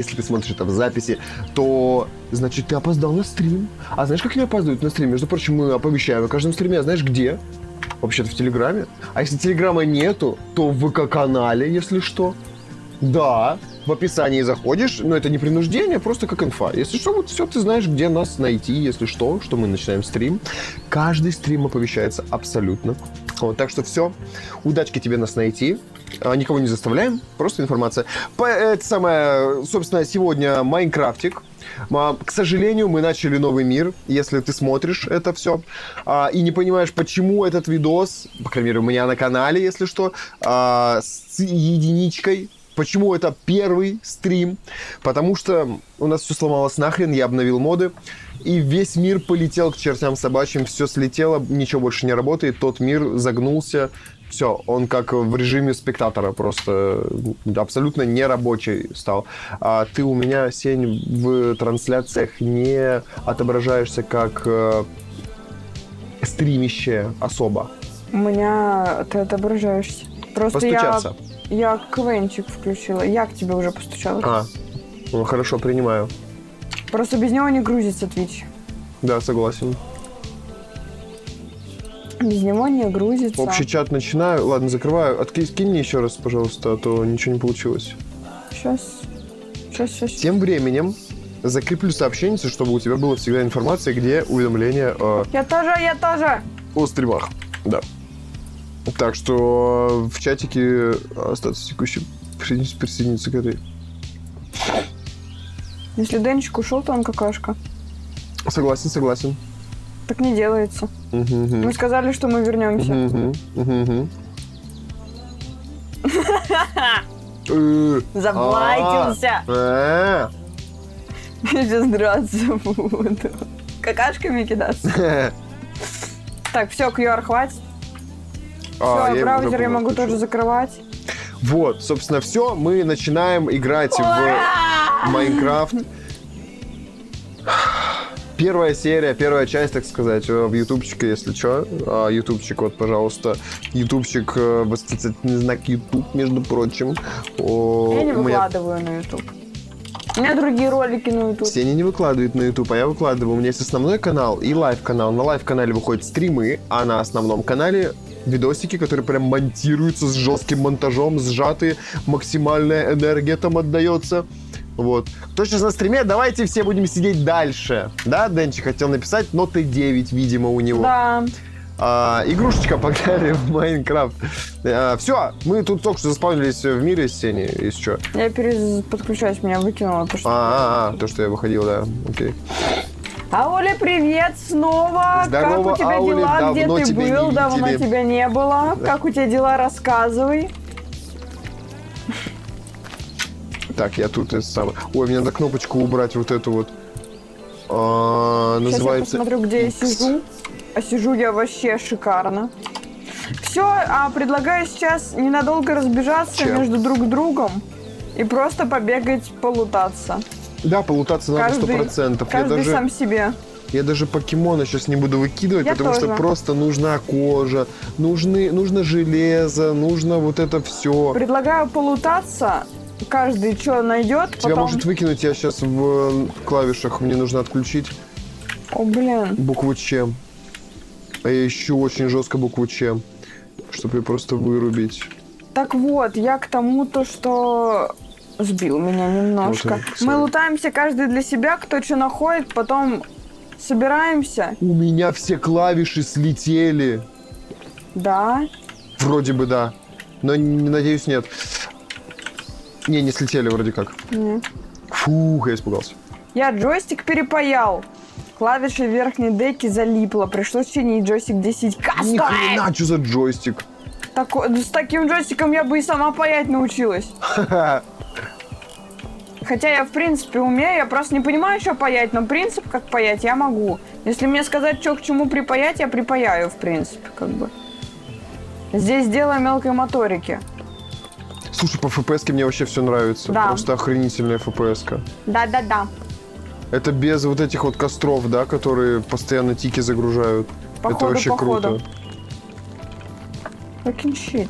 Если ты смотришь это в записи, то, значит, ты опоздал на стрим. А знаешь, как не опаздывают на стрим? Между прочим, мы оповещаем о каждом стриме. А знаешь, где? Вообще-то в Телеграме. А если Телеграма нету, то в ВК-канале, если что. Да, в описании заходишь, но это не принуждение, просто как инфа. Если что, вот все, ты знаешь, где нас найти, если что мы начинаем стрим. Каждый стрим оповещается абсолютно. Вот, так что все, удачки тебе нас найти. Никого не заставляем, просто информация. Это самое, собственно, сегодня Майнкрафтик. К сожалению, мы начали новый мир, если ты смотришь это все, и не понимаешь, почему этот видос, по крайней мере, у меня на канале, если что, с единичкой. Почему это первый стрим? Потому что у нас все сломалось нахрен, я обновил моды, и весь мир полетел к чертям собачьим, все слетело, ничего больше не работает, тот мир загнулся, все, он как в режиме спектатора, просто абсолютно нерабочий стал. А ты у меня, Сень, в трансляциях не отображаешься как стримище особо. У меня ты отображаешься. Просто Постучаться. Я КВНчик включила. Я к тебе уже постучала. Ну хорошо, принимаю. Просто без него не грузится Twitch. Да, согласен. Без него не грузится. Общий чат начинаю. Ладно, закрываю. Скинь мне еще раз, пожалуйста, а то ничего не получилось. Сейчас. Тем временем закреплю сообщение, чтобы у тебя была всегда информация, где уведомления Я тоже. о стримах. Да. Так что в чатике остаться текущим, присоединиться к этой. Если Денчик ушел, то он какашка. Согласен. Так не делается. Мы сказали, что мы вернемся. Заблайтился. Я сейчас драться буду. Какашками кидаться. Так, все, QR хватит. Все, браузер я могу тоже закрывать. Вот, собственно, все. Мы начинаем играть в Майнкрафт. Первая серия, первая часть, так сказать, в ютубчике, если что. Ютубчик, вот, пожалуйста. Ютубчик, восклицательный знак YouTube, между прочим. Я не выкладываю на YouTube. У меня другие ролики на YouTube. Сеня не выкладывает на YouTube, а я выкладываю. У меня есть основной канал и лайв-канал. На лайв-канале выходят стримы, а на основном канале видосики, которые прям монтируются с жестким монтажом, сжатые, максимальная энергия там отдается. Вот. Кто сейчас на стриме, давайте все будем сидеть дальше. Да, Денчик хотел написать, но Т9, видимо, у него. Да. Игрушечка, погнали в Майнкрафт. Все, мы тут только что заспавнились в мире с Сеней, если что. Я подключаюсь, меня выкинуло. То, что я выходил, да, окей. Ауля, привет снова! Здорово, как у тебя Ауля, дела? Где ты тебя был? не Давно видели. тебя не было. Да. Как у тебя дела? Рассказывай. Так, я тут это самое. Ой, мне надо кнопочку убрать вот эту вот. Называется... Сейчас я посмотрю, где я сижу. А сижу я вообще шикарно. Все, предлагаю сейчас ненадолго разбежаться между друг другом и просто побегать, полутаться. Да, полутаться надо 100%. Каждый сам себе. Я даже покемона сейчас не буду выкидывать, потому что просто нужна кожа, нужно железо, нужно вот это все. Предлагаю полутаться. Каждый что найдет, Тебя может выкинуть, я сейчас в клавишах, мне нужно отключить. О, блин. Букву Ч. А я ищу очень жестко букву Ч, чтобы ее просто вырубить. Так вот, я к тому, что сбил меня немножко. Вот мы лутаемся каждый для себя, кто что находит, потом собираемся. У меня все клавиши слетели. Да? Вроде бы да, но надеюсь нет. Не слетели вроде как. Нет. Фух, я испугался. Я джойстик перепаял. Клавиши верхней деки залипло. Пришлось чинить джойстик 10 кастом. Ни хрена, что за джойстик? С таким джойстиком я бы и сама паять научилась. Хотя я, в принципе, умею. Я просто не понимаю, что паять. Но принцип, как паять, я могу. Если мне сказать, что к чему припаять, я припаяю, в принципе, как бы. Здесь дело мелкой моторики. Слушай, по FPS-ке мне вообще все нравится. Да. Просто охренительная FPS-ка. Да. Это без вот этих вот костров, да, которые постоянно тики загружают. Это вообще круто. Fucking shit.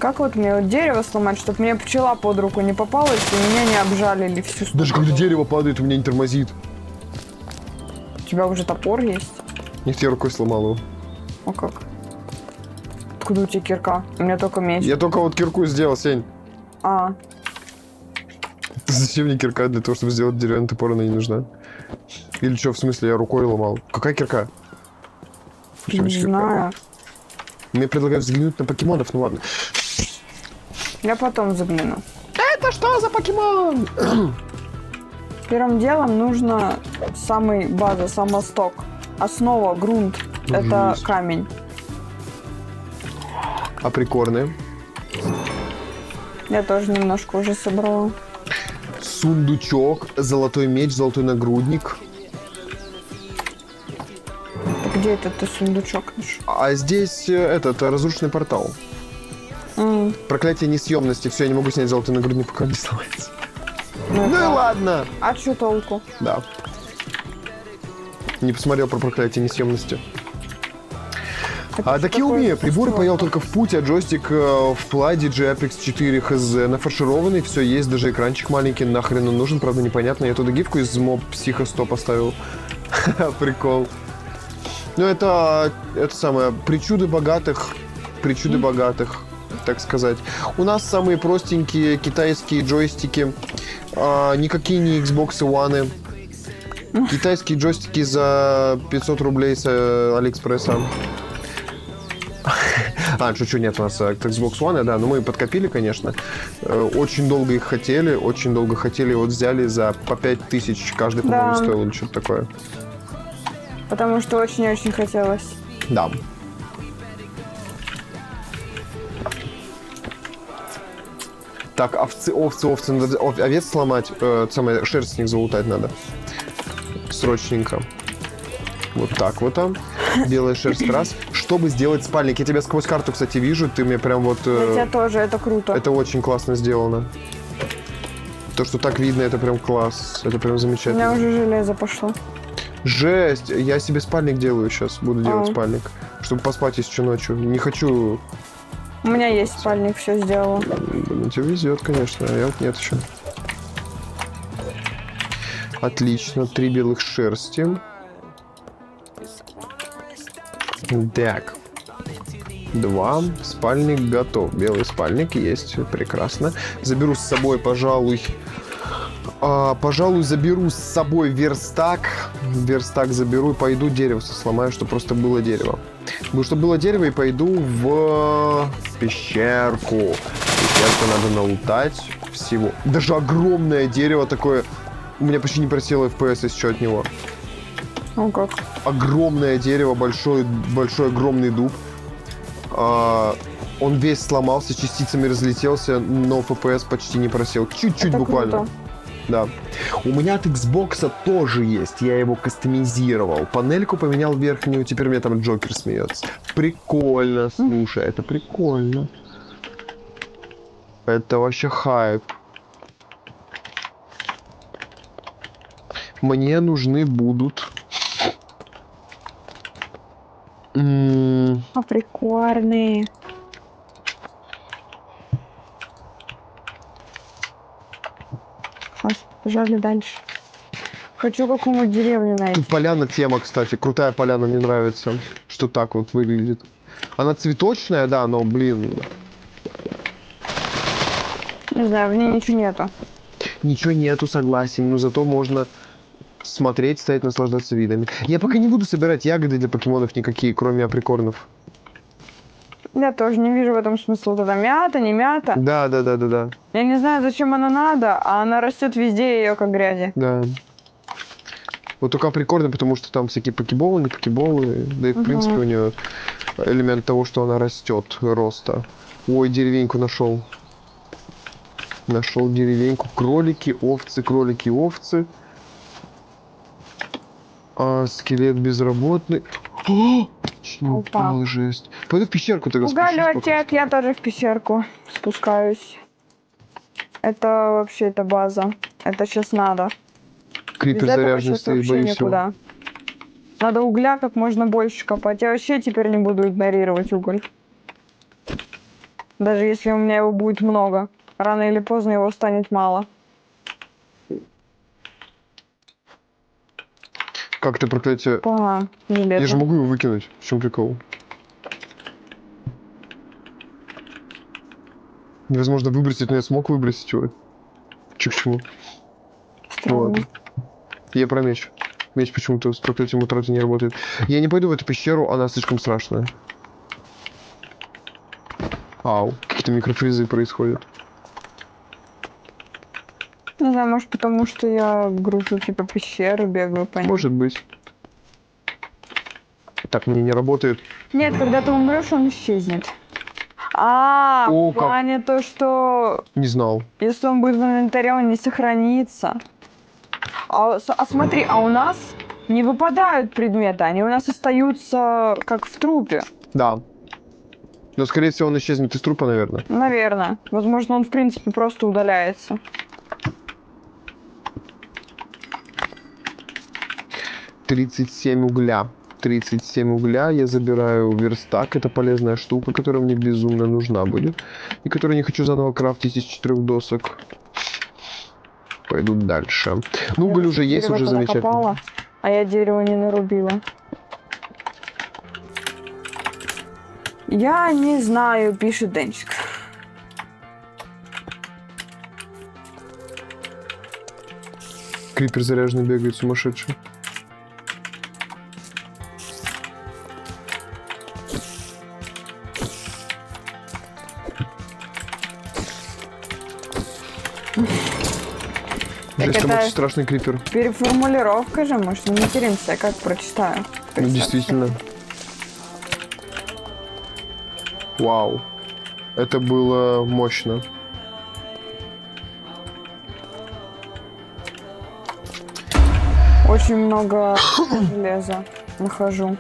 Как вот мне вот дерево сломать, чтобы мне пчела под руку не попалась и меня не обжалили всю сторону? Даже когда дерево падает, у меня не тормозит. У тебя уже топор есть? Нет, я рукой сломал его. О как? Откуда у тебя кирка? У меня только меч. Я только вот кирку сделал, Сень. А, Зачем мне кирка? Для того, чтобы сделать деревянный топор, она не нужна. Или что, в смысле, я рукой ломал? Какая кирка? Причем не здесь кирка? знаю. Мне предлагают взглянуть на покемонов, ну ладно. Я потом загляну. Это что за покемон? Первым делом нужно самый база, самосток. Основа, грунт. Это Жесть. камень. А прикорные? Я тоже немножко уже собрала. Сундучок, золотой меч, золотой нагрудник. Так где этот ты сундучок нашел? А здесь этот разрушенный портал. Проклятие несъемности. Все, я не могу снять золотой нагрудник, пока не сломается. Ну и ладно. А что толку? Да. Не посмотрел про проклятие несъемности. Такие умею. Прибор паял только в путь, а джойстик в Пладе GPX 4 HZ нафаршированный. Все есть, даже экранчик маленький. Нахрен он нужен, правда непонятно. Я туда гифку из моб Психо 100 поставил. Прикол. Ну это самое, причуды богатых, так сказать. У нас самые простенькие китайские джойстики. Никакие не Xbox One. Китайские джойстики за 500 рублей с Алиэкспресса. Шучу, нет, у нас Xbox One, да, но мы подкопили, конечно. Очень долго их хотели, и вот взяли за по 5000 каждый, по-моему, стоил или что-то такое. Потому что очень-очень хотелось. Да. Так, овцы, надо овец сломать, шерсть с них залутать надо. Срочненько. Вот так вот там. Белая шерсть раз. Чтобы сделать спальник. Я тебя сквозь карту, кстати, вижу. Ты мне прям вот... Я тебя тоже, это круто. Это очень классно сделано. То, что так видно, это прям класс. Это прям У замечательно. меня уже железо пошло. Жесть! Я себе спальник делаю сейчас. Буду делать спальник. Чтобы поспать еще ночью. Не хочу... У меня есть спальник, все сделала. Блин, тебе везет, конечно. А я вот нет еще. Отлично. 3 белых шерсти. Так. 2. Спальник готов. Белый спальник есть. Прекрасно. Заберу с собой, пожалуй... Пожалуй, заберу с собой верстак. Верстак заберу и пойду дерево сломаю, чтобы просто было дерево. Чтобы было дерево, и пойду в пещерку. Пещерку надо налутать всего. Даже огромное дерево такое. У меня почти не просело FPS еще от него. Ну как? Огромное дерево, большой огромный дуб. Он весь сломался, частицами разлетелся, но FPS почти не просел. Чуть-чуть это буквально. Круто. Да. У меня от Xbox тоже есть. Я его кастомизировал. Панельку поменял верхнюю. Теперь у меня там Джокер смеется. Прикольно, слушай, это прикольно. Это вообще хайп. Мне нужны будут... Прикольные. Побежали дальше. Хочу какую-нибудь деревню найти. Тут поляна тема, кстати. Крутая поляна, мне нравится. Что так вот выглядит. Она цветочная, да, но, блин... Не знаю, в ней ничего нету. Ничего нету, согласен. Но зато можно смотреть, стоять, наслаждаться видами. Я пока не буду собирать ягоды для покемонов никакие, кроме априкорнов. Я тоже не вижу в этом смысла. Вот это мята, не мята. Да. Я не знаю, зачем она надо, а она растет везде, ее как грязи. Да. Вот только прикольно, потому что там всякие покеболы, не покеболы. Да и в принципе у нее элемент того, что она растет, роста. Ой, деревеньку нашел. Нашел деревеньку. Кролики, овцы. Скелет безработный. Упал, жесть. Пойду в пещерку тогда Уголечек, я тоже в пещерку спускаюсь. Это вообще это база. Это сейчас надо. Крипер Без этого заряженный щас стоит, вообще боюсь его. никуда. Надо угля как можно больше копать. Я вообще теперь не буду игнорировать уголь. Даже если у меня его будет много. Рано или поздно его станет мало. Как ты проклятие? Поняла. Я же могу его выкинуть. В чем прикол? Невозможно выбросить, но я смог выбросить его. Чё к чему? Ну ладно. Я про меч. Меч почему-то с проклятием утраты не работает. Я не пойду в эту пещеру, она слишком страшная. Ау, какие-то микрофризы происходят. Не знаю, может потому что я гружу типа пещеры, бегаю по ним. Может быть. Так, мне не работает. Нет, когда ты умрешь, он исчезнет. О, В плане то, что Не знал. если он будет в инвентаре, он не сохранится. Смотри, а у нас не выпадают предметы, они у нас остаются как в трупе. Да. Но, скорее всего, он исчезнет из трупа, наверное. Наверное. Возможно, он в принципе просто удаляется. «37 угля. 37 угля. Я забираю верстак. Это полезная штука, которая мне безумно нужна будет. И которую не хочу заново крафтить из 4 досок. Пойду дальше. Ну, уголь уже есть, Дерево уже туда замечательно. копала, а я дерево не нарубила. Я не знаю, пишет Денчик. Крипер заряженный бегает, сумасшедший. Жесть, там это- очень страшный крипер. Переформулировка же, может, не материмся, как прочитаю. Ну, действительно. Вау. Это было мощно. Очень много железа нахожу.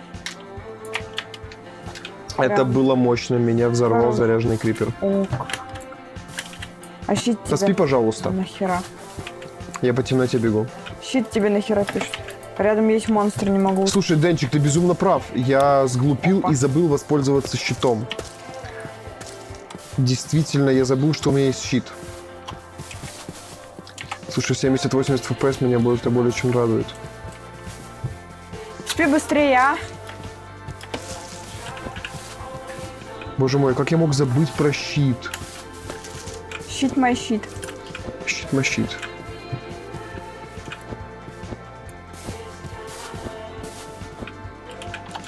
Это Прям. было мощно. Меня взорвал Хорош. заряженный крипер. Ок. А щит Поспи, тебе пожалуйста. нахера? Я по темноте бегу. Щит тебе нахера пишет. Рядом есть монстр, не могу. Слушай, Денчик, ты безумно прав. Я сглупил Опа. и забыл воспользоваться щитом. Действительно, я забыл, что у меня есть щит. Слушай, 70-80 FPS меня будет это более чем радует. Спи быстрее, а? Боже мой, как я мог забыть про щит? Щит мой щит. Щит мой щит.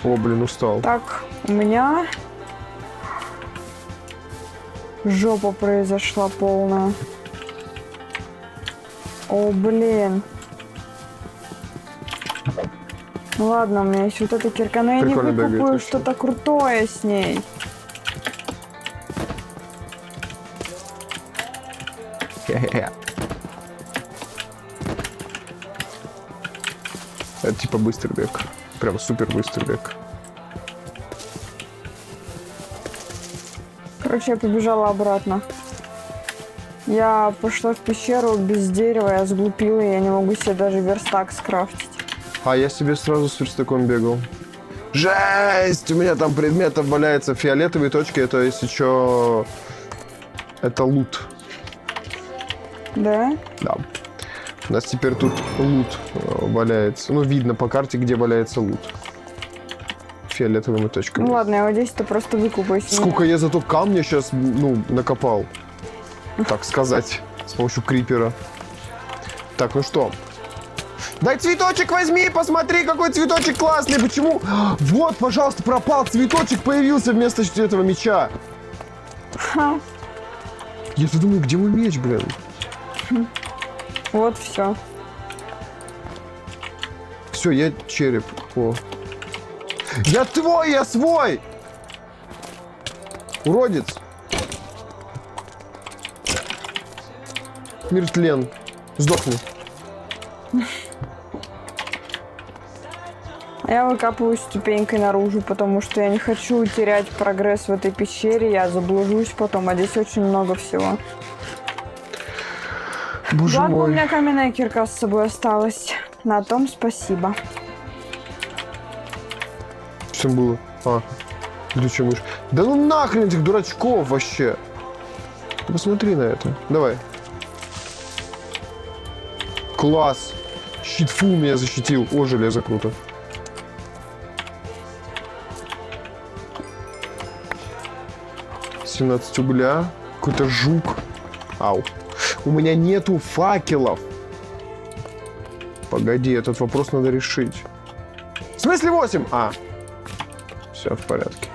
О, блин, устал. Так, у меня жопа произошла полная. О, блин. Ну ладно, у меня есть вот эта кирка, но я не Прикольно бегает выкупаю вообще. что-то крутое с ней. Хе-хе-хе. Это типа быстрый бег. Прям супер быстрый бег. Короче, я побежала обратно. Я пошла в пещеру без дерева, я сглупила, и я не могу себе даже верстак скрафтить. А я себе сразу с верстаком бегал. Жесть! У меня там предметов валяется. Фиолетовые точки, это если чё... Это лут. Да? Да. У нас теперь тут лут валяется. Ну, видно по карте, где валяется лут. Фиолетовыми точками. Ну ладно, я вот здесь-то просто выкупаюсь. Сколько я зато камня сейчас, ну, накопал. Так сказать. С помощью крипера. Так, ну что? Дай цветочек возьми, посмотри, какой цветочек классный. Почему? Вот, пожалуйста, пропал цветочек, появился вместо этого меча. Ха, Я-то думаю, где мой меч, блин? вот все. Все, я череп. О. Я твой, я свой! Уродец. Миртлен. Сдохни. Я выкапываю ступенькой наружу, потому что я не хочу терять прогресс в этой пещере. Я заблужусь потом, а здесь очень много всего. Боже Ладно, у мой. меня каменная кирка с собой осталась. На том спасибо. Что там было? А. Летучая мышь. Да ну нахрен этих дурачков вообще. Посмотри на это. Давай. Класс. Щит фу меня защитил. О, железо круто. «17 угля. Какой-то жук. Ау. У меня нету факелов. Погоди, этот вопрос надо решить. В смысле 8? Все в порядке.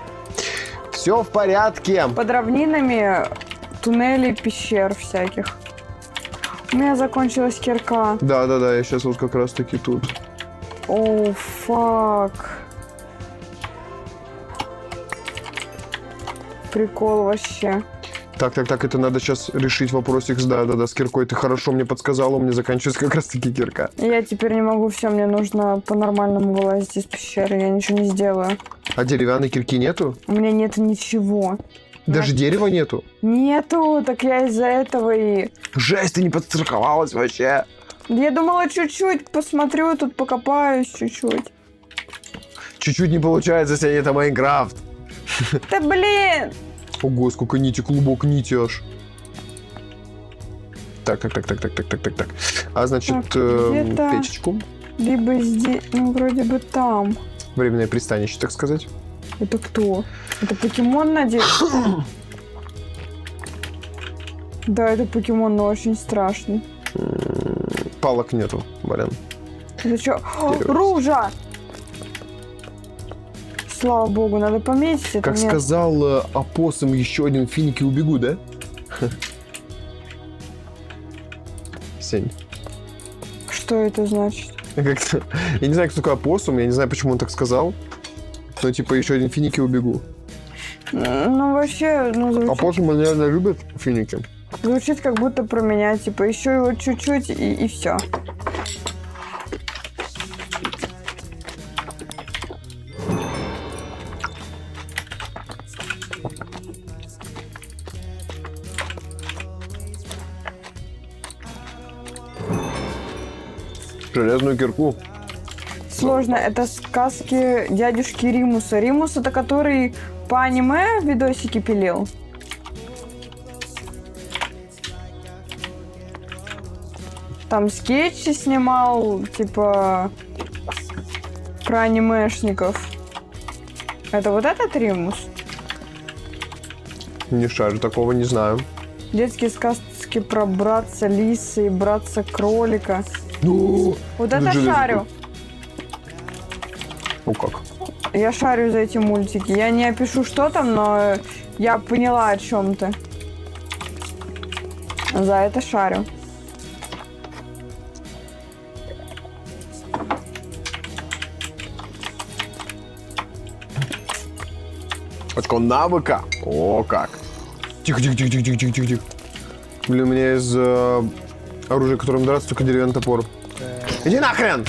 Все в порядке. Под равнинами туннелей, пещер всяких. У меня закончилась кирка. Да, я сейчас вот как раз таки тут. О, фак. Прикол вообще. Так, это надо сейчас решить вопросик с киркой. Ты хорошо мне подсказала, у меня заканчивается как раз таки кирка. Я теперь не могу, все, мне нужно по-нормальному вылазить из пещеры, я ничего не сделаю. А деревянной кирки нету? У меня нет ничего. Даже дерева нету? Нету, так я из-за этого и... Жесть, ты не подстраховалась вообще. Я думала, чуть-чуть посмотрю, тут покопаюсь чуть-чуть. Чуть-чуть не получается, сегодня это Майнкрафт. Да блин! Ого, сколько нити, клубок нити аж. Так. А значит, где-то- печечку. Либо здесь, ну вроде бы там. Временное пристанище, так сказать. Это кто? Это покемон, надеюсь? Да, это покемон, но очень страшный. Палок нету, блин. Это что? Дерево. Ружа! Слава богу, надо пометить это. Как Нет. сказал опоссум, еще один финик и убегу, да? Сень. Что это значит? Как-то... Я не знаю, кто такой опоссум, я не знаю, почему он так сказал. Но типа еще один финик и убегу. Ну, вообще, звучит, Опоссумы, наверное, любят финики. звучит как будто про меня. Типа, еще его чуть-чуть и все. Железную кирку. Сложно. Это сказки дядюшки Римуса. Римус это который по аниме видосики пилил. Там скетчи снимал, типа, про анимешников. Это вот этот Римус? Не шарю, такого не знаю. Детские сказки про братца лисы и братца кролика. Ну, Вот это железо шарю. Ну как? Я шарю за эти мультики. Я не опишу, что там, но я поняла о чем ты. За это шарю. Очко навыка. О, как. Тихо. Блин, у меня из оружия, которым драться, только деревянный топор. Иди нахрен!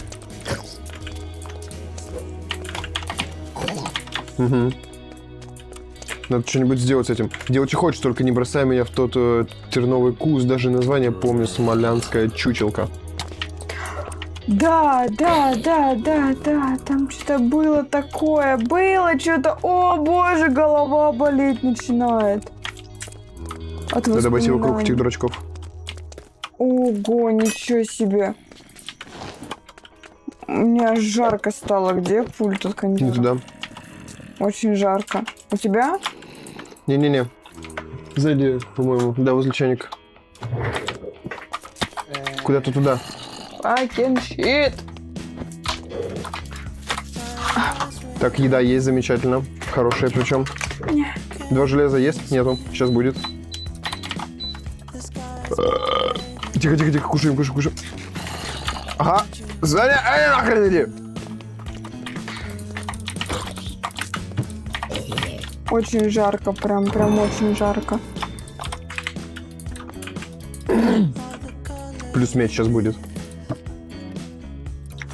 Угу. Надо что-нибудь сделать с этим. Делай, что хочешь, только не бросай меня в тот терновый куст. Даже название помню. Смолянская чучелка. Да. Там что-то было такое. Было что-то. О, боже, голова болеть начинает. От Надо обойти вокруг воспоминаний. этих дурачков. Ого, ничего себе. У меня жарко стало. Где пульт от Не кондера? туда. Очень жарко. У тебя? Не-не-не. Сзади, по-моему. Да, возле чайника. Куда-то туда. Fucking shit. Так, еда есть, замечательно. Хорошая причем. 2 железа есть? Нету. Сейчас будет. Тихо, кушаем. Ага. Сзади. Ай, нахрен иди. Очень жарко, прям очень жарко. Плюс меч сейчас будет.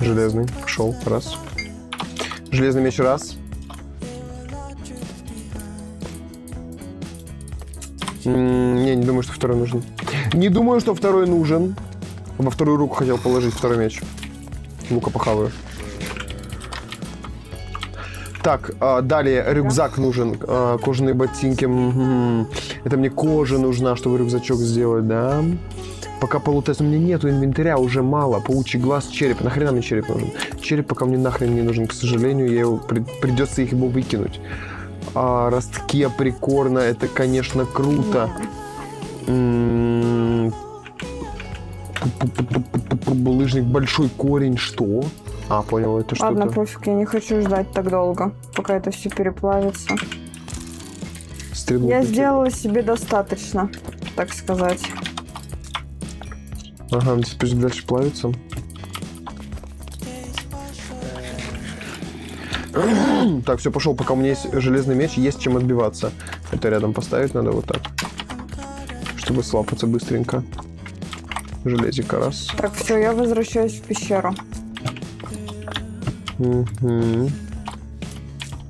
Железный. Пошел. Раз. Железный меч. Раз. Не думаю, что второй нужен. Не думаю, что второй нужен. Во вторую руку хотел положить второй меч. Ну-ка, похаваю. Так, далее рюкзак нужен, кожаные ботинки. Это мне кожа нужна, чтобы рюкзачок сделать, да? Пока полутест, у меня нету инвентаря, уже мало. Паучий глаз, череп. Нахрена мне череп нужен? Череп пока мне нахрен не нужен, к сожалению, придется их его выкинуть. Ростки априкорна, это, конечно, круто. Булыжник, большой корень, что? Понял, это что-то. Ладно, пофиг, я не хочу ждать так долго, пока это все переплавится. Стрелу Я такие. сделала себе достаточно, так сказать. Ага, теперь дальше плавится. Так, все, пошел, пока у меня есть железный меч, есть чем отбиваться. Это рядом поставить надо вот так. Чтобы слапаться быстренько. Железика раз. Так, все, я возвращаюсь в пещеру. Угу.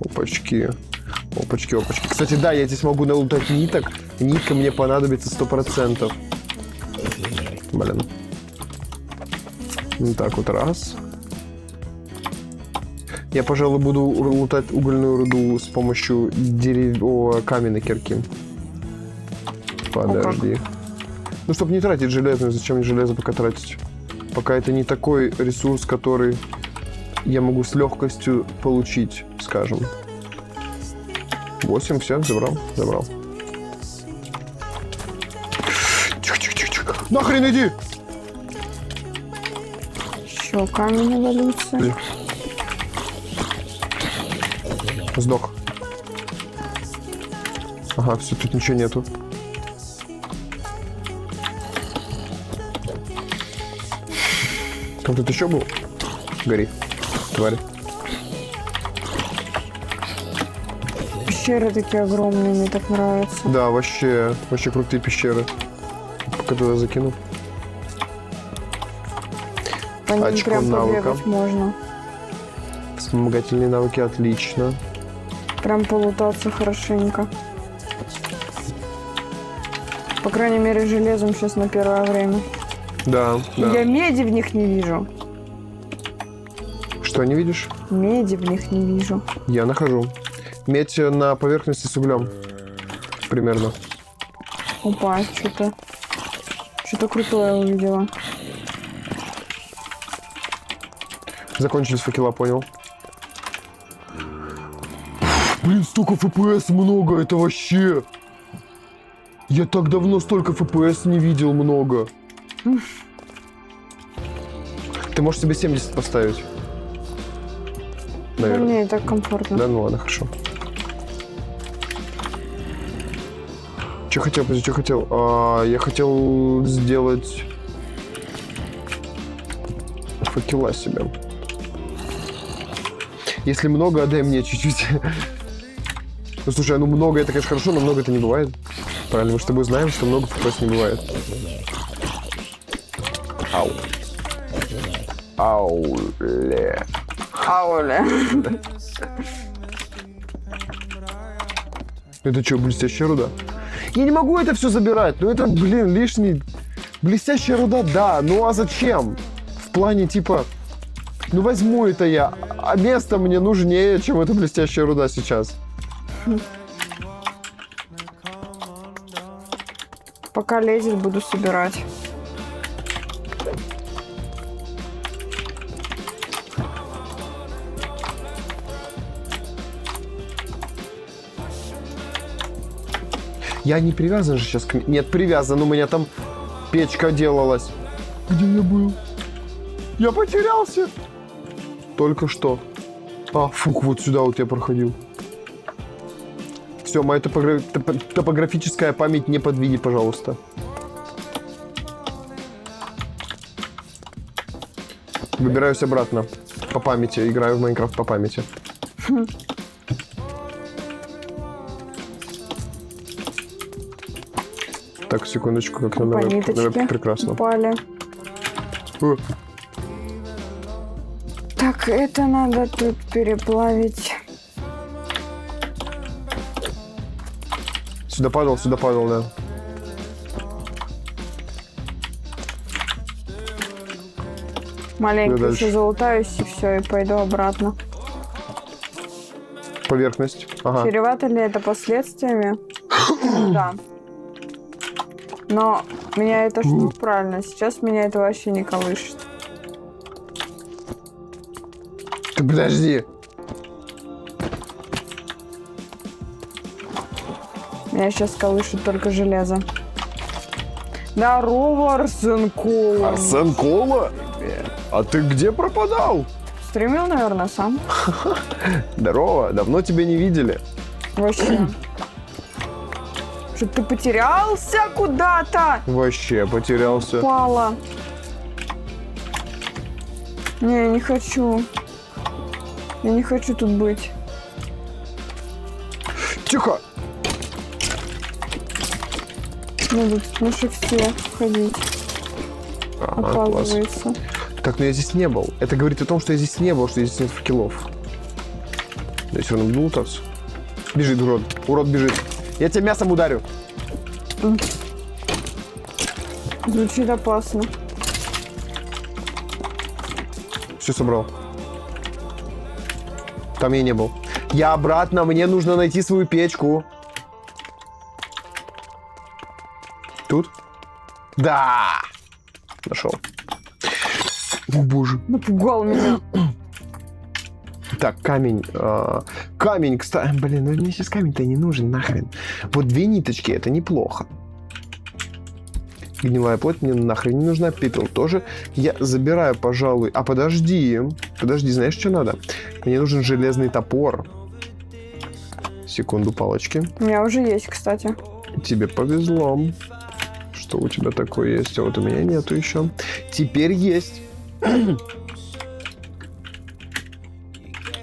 Опачки. Опачки, опачки. Кстати, да, я здесь могу налутать ниток. Нитка мне понадобится 100%. Блин. Вот так вот раз. Я, пожалуй, буду лутать угольную руду с помощью каменной кирки. Подожди. Ну, чтобы не тратить железную, зачем мне железо пока тратить? Пока это не такой ресурс, который я могу с легкостью получить, скажем. 8, все, забрал. Тихо. Нахрен иди! Еще камень эволюции. Сдох. Ага, все, тут ничего нету. Там тут еще был? Гори, тварь. Пещеры такие огромные, мне так нравятся. Да, вообще крутые пещеры. Пока туда закину. По ним очко прям навыка. побегать можно. Вспомогательные навыки, отлично. Прям полутаться хорошенько. По крайней мере, железом сейчас на первое время. Да. Я меди в них не вижу. Что не видишь? Меди в них не вижу. Я нахожу. Медь на поверхности с углем. Примерно. Опа, что-то крутое увидела. Закончились факела, понял. Блин, столько FPS много, это вообще... Я так давно столько FPS не видел много. Ты можешь себе 70 поставить. Да Наверное. мне и так комфортно. Да, ну ладно, хорошо. Что хотел? Я хотел сделать факела себе. Если много, отдай мне чуть-чуть. Ну слушай, много это, конечно, хорошо, но много это не бывает. Правильно, мы с тобой знаем, что много просто не бывает. Ауле. Это что, блестящая руда? Я не могу это все забирать, ну это, блин, лишний... Блестящая руда, да, ну а зачем? В плане, типа, ну возьму это я, а место мне нужнее, чем эта блестящая руда сейчас. Пока лезет, буду собирать. Я не привязан же сейчас к... Нет, привязан, у меня там печка делалась. Где я был? Я потерялся. Только что. Фух, вот сюда вот я проходил. Все, моя топографическая память не подведи, пожалуйста. Выбираюсь обратно. По памяти. Играю в Майнкрафт по памяти. Так, секундочку, как Опа, надо. ниточки Прекрасно. упали. Так, это надо тут переплавить. Сюда падал, да. Маленько Куда еще дальше? залутаюсь и все, и пойду обратно. Поверхность. Ага. Чревато ли это последствиями? Да. Но меня это что правильно? Сейчас меня это вообще не колышет. Ты подожди. Меня сейчас колышет только железо. Здорово, Арсен Кола. Арсен Кола? А ты где пропадал? Стримил, наверное, сам. Здорово, давно тебя не видели. Вообще. Что ты потерялся куда-то? Вообще потерялся. Упала. Не, я не хочу. Я не хочу тут быть. Тихо. Надо тут на шифте ходить. Ага, класс. Оказывается. Так, но я здесь не был. Это говорит о том, что я здесь не был, что здесь нет факелов. Я все равно буду лутаться. Бежит, урод. Урод бежит. Я тебя мясом ударю. Звучит опасно. Все собрал. Там я не был. Я обратно, мне нужно найти свою печку. Тут? Да! Нашел. О, боже. Напугал меня. Так, камень. Камень, кстати. Блин, ну мне сейчас камень-то не нужен, нахрен. Вот 2 ниточки, это неплохо. Гнилая плоть мне нахрен не нужна. Пепел тоже. Я забираю, пожалуй. А подожди. Подожди, знаешь, что надо? Мне нужен железный топор. Секунду, палочки. У меня уже есть, кстати. Тебе повезло. Что у тебя такое есть? А вот у меня нету еще. Теперь есть.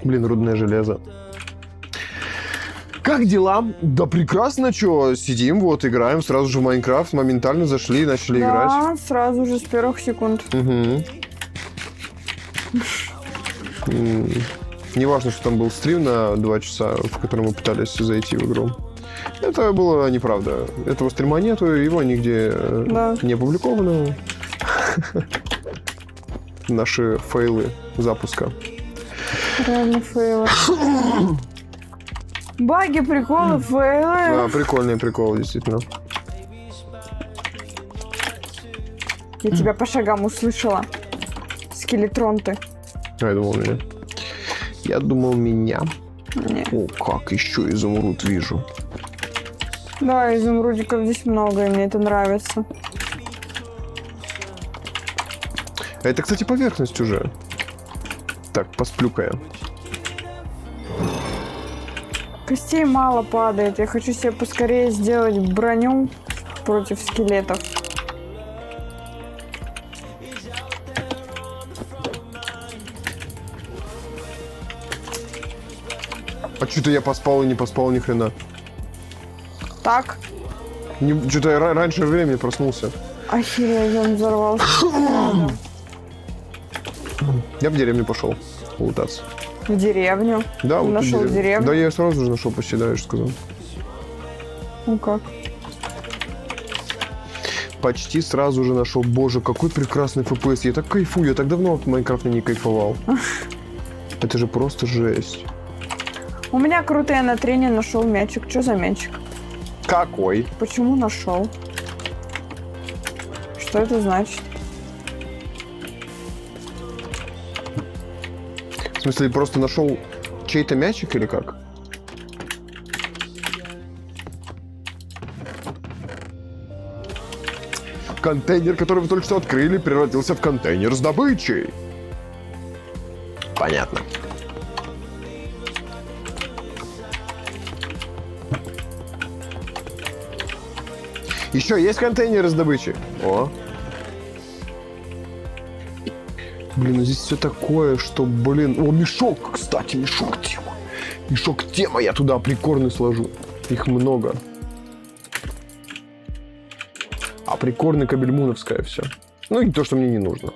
Блин, рудное железо. Как дела? Да прекрасно, что сидим, вот, играем сразу же в Майнкрафт, моментально зашли и начали играть. Да, сразу же с первых секунд. Угу. Не важно, что там был стрим на 2 часа, в котором мы пытались зайти в игру. Это было неправда. Этого стрима нету, его нигде не опубликовано. Наши фейлы запуска. Реально фейлы. Баги, приколы, фейлы. Да, прикольный прикол, действительно. Я тебя по шагам услышала. Скелетрон ты. Я думал меня. Я думал меня. Не. О, как еще изумруд вижу. Да, изумрудиков здесь много, и мне это нравится. Это, кстати, поверхность уже. Так, посплю-ка я. Костей мало падает. Я хочу себе поскорее сделать броню против скелетов. А что-то я поспал и не поспал ни хрена. Так. Что-то я раньше времени проснулся. Охереть, он взорвался. Я в деревню пошел лутаться. В деревню? Да, вот Нашел в деревню? Да, я сразу же нашел почти, да, я же сказал. Ну как? Почти сразу же нашел. Боже, какой прекрасный FPS. Я так кайфую, я так давно в Майнкрафте не кайфовал. Это же просто жесть. У меня крутые на трене нашел мячик. Что за мячик? Какой? Почему нашел? Что это значит? В смысле, просто нашел чей-то мячик или как? Контейнер, который вы только что открыли, превратился в контейнер с добычей. Понятно. Еще есть контейнеры с добычей? О. Блин, ну здесь все такое, что, блин... О, мешок, кстати, мешок тема. Мешок тема, я туда прикорны сложу. Их много. А прикорны кабельмуновская все. Ну и то, что мне не нужно.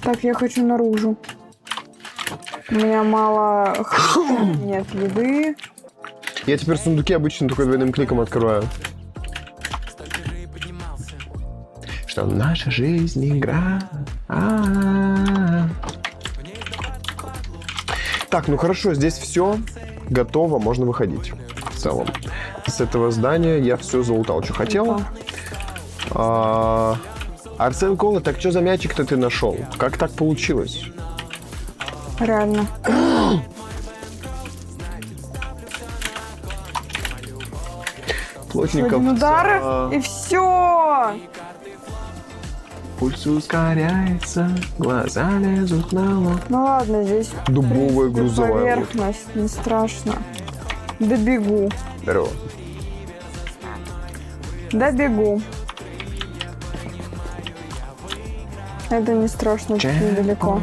Так, я хочу наружу. У меня мало... Нет еды. Я теперь сундуки обычно только двойным кликом открываю. что наша жизнь игра. Так, ну хорошо, здесь все готово, можно выходить. В целом. С этого здания я все залутал, что хотел. Арсен Кола, так что за мячик-то ты нашел? Как так получилось? Реально. Плотников. Один удар, и все. Пульс ускоряется, глаза лезут на лоб. Ну ладно, здесь Дубовая в принципе, грузовая поверхность, не страшно. Добегу. Здорово. Добегу. Это не страшно, это недалеко.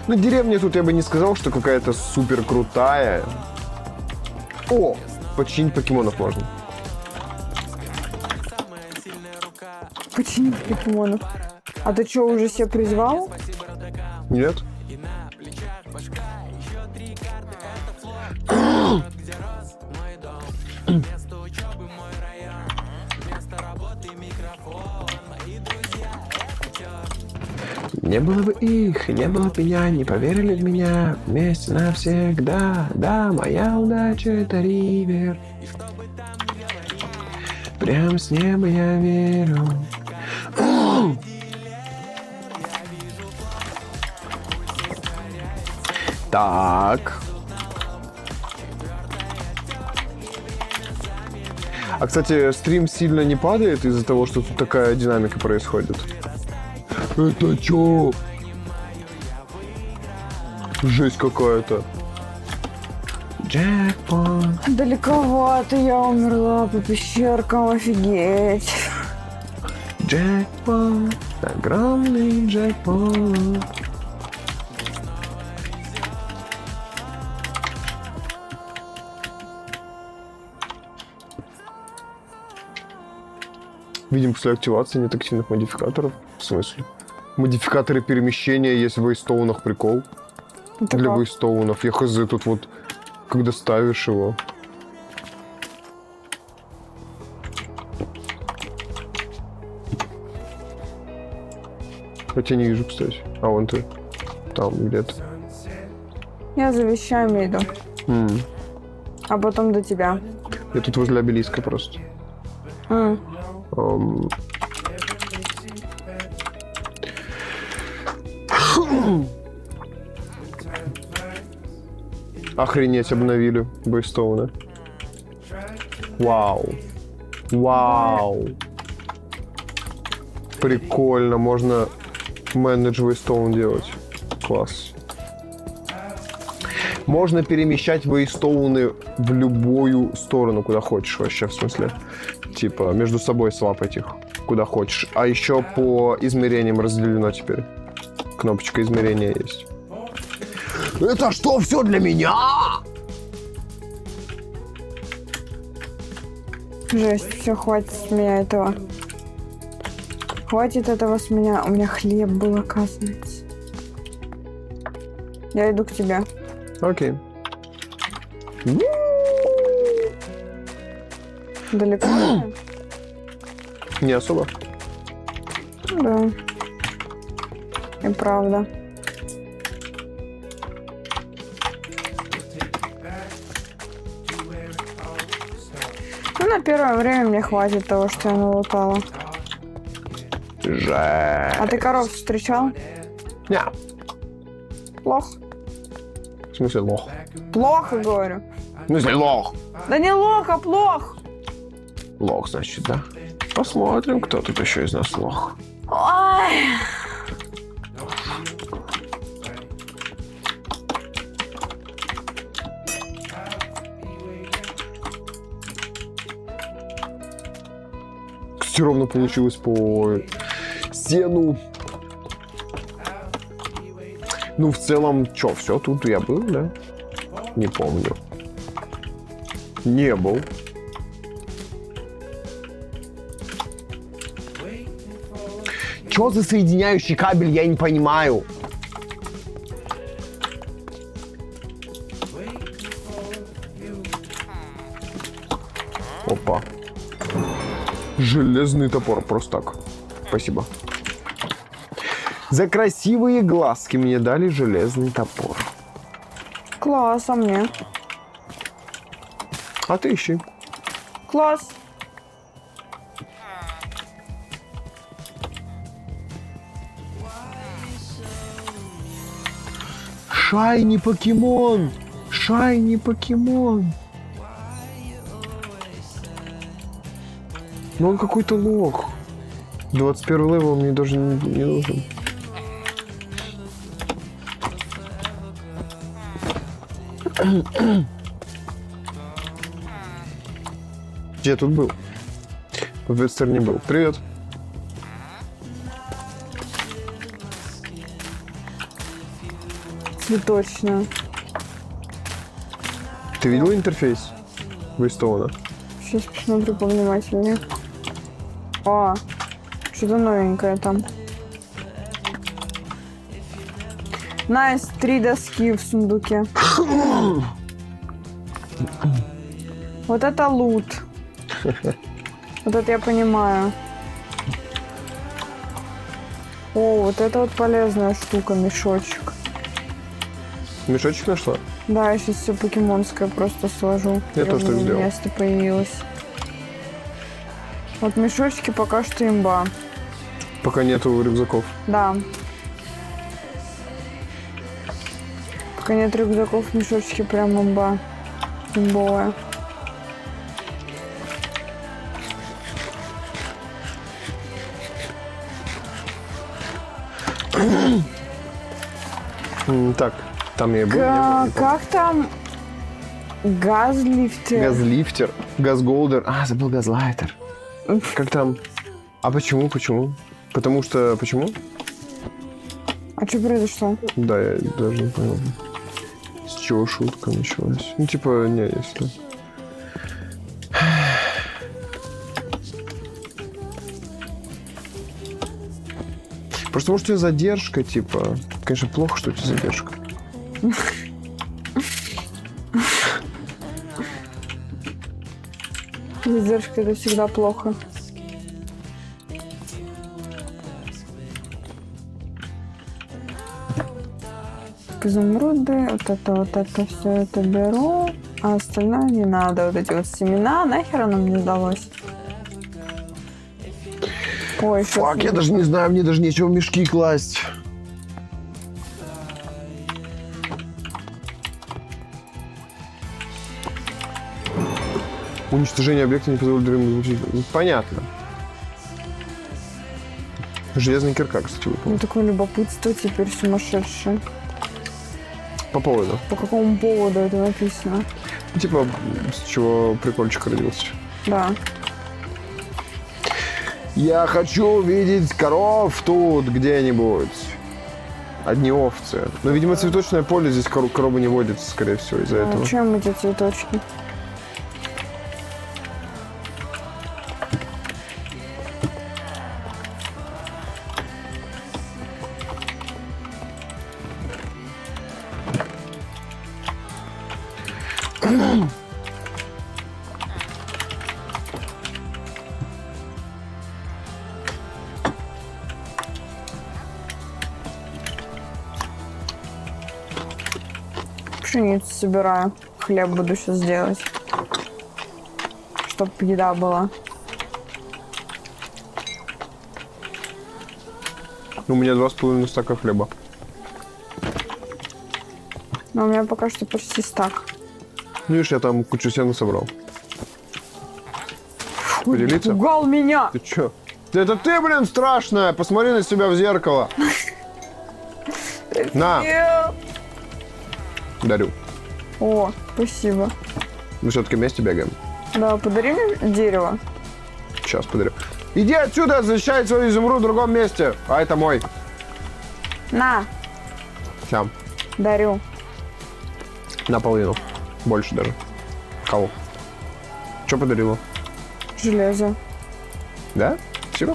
Ну, деревня тут я бы не сказал, что какая-то супер крутая. О, починить покемонов можно. Починить покемонов. А ты что, уже себе призвал? Нет? Не было бы их, не было бы меня, не поверили в меня вместе навсегда. Да, моя удача — это ривер. Прям с неба я верю. Так. А, кстати, стрим сильно не падает из-за того, что тут такая динамика происходит? Это чё? Жесть какая-то. Джекпот. Далековато я умерла по пещеркам, офигеть. Джекпот. Огромный джекпот. Видим, после активации нет активных модификаторов. В смысле? Модификаторы перемещения есть в вейстоунах, прикол. Это Для как? вейстоунов. Я хз, тут вот, когда ставишь его. Хотя не вижу, кстати. А вон ты. Там где-то. Я за вещами иду, а потом до тебя. Я тут возле обелиска просто. Охренеть, обновили бейстоуны. Вау. Вау. Прикольно, можно менедж вейстоун делать. Класс. Можно перемещать вейстоуны в любую сторону, куда хочешь вообще, в смысле. Типа, между собой свапать их, куда хочешь. А еще по измерениям разделено теперь. Кнопочка измерения есть. Это что, все для меня? Жесть, все, хватит с меня этого. Хватит этого с меня. У меня хлеб был, оказывается. Я иду к тебе. Окей. Далеко? Не особо. Да. И правда. Ну, на первое время мне хватит того, что я налутала. Жесть. А ты коров встречал? Не. Плохо. В смысле лох? Плохо, говорю. В смысле лох? Да не лох, а плох. Лох, значит, да. Посмотрим, кто тут еще из нас лох. Ой. Все равно получилось по сену. Ну, в целом, что, все, тут я был, да? Не помню. Не был. Что за соединяющий кабель, я не понимаю. Опа. Железный топор, просто так. Спасибо. За красивые глазки мне дали железный топор. Класс, а мне? А ты ищи. Класс. Шайни покемон! Шайни покемон! Ну он какой-то лох. 21 левел мне даже не нужен. Где я тут был? В Вестерне был. Привет. Цветочная. Ты видел интерфейс Вейстоуна? Сейчас посмотрю повнимательнее. О, что-то новенькое там. Найс, 3 доски в сундуке. Вот это лут. Вот это я понимаю. О, вот это вот полезная штука, мешочек. Мешочек нашла? Да, я сейчас все покемонское просто сложу. Я тоже так сделал. Место появилось. Вот мешочки пока что имба. Пока нету рюкзаков. Да. Пока нет рюкзаков, мешочки прям имба. Имбовая. Так, там я был. не был. Как там? Газлифтер. Газлифтер, газголдер. А, забыл газлайтер. Как там? А почему? Почему? Потому что... Почему? А что произошло? Да, я даже не понял. С чего шутка началась? Ну, типа, не, если... Просто, может, у тебя задержка, типа... Конечно, плохо, что у тебя задержка. Задержка — это всегда плохо. Изумруды, вот это все это беру, а остальное не надо. Вот эти вот семена, нахер оно мне сдалось? Ой, Фак, я даже не знаю, мне даже нечего в мешки класть. Уничтожение объекта не позволит другим звучить. Понятно. Железная кирка, кстати, выпала. Ну, такое любопытство теперь сумасшедшее. По поводу. По какому поводу это написано? Ну, типа, с чего прикольчик родился. Да. Я хочу увидеть коров тут где-нибудь. Одни овцы. Но, видимо, цветочное поле здесь коровы не водятся, скорее всего, из-за этого. Чем эти цветочки? Пшеницу собираю. Хлеб буду сейчас делать. Чтоб еда была. У меня 2,5 стака хлеба. Но у меня пока что почти стак. Ну, видишь, я там кучу сена собрал. Поделиться? Пугал меня! Ты чё? Это ты, блин, страшная! Посмотри на себя в зеркало. На, дарю. О, спасибо. Мы все-таки вместе бегаем. Да, подари мне дерево. Сейчас подарю. Иди отсюда, защищай свой изумруд в другом месте. А это мой. На, Сям. дарю. Наполовину. Больше даже. Кого? Что подарила? Железо. Да? Спасибо.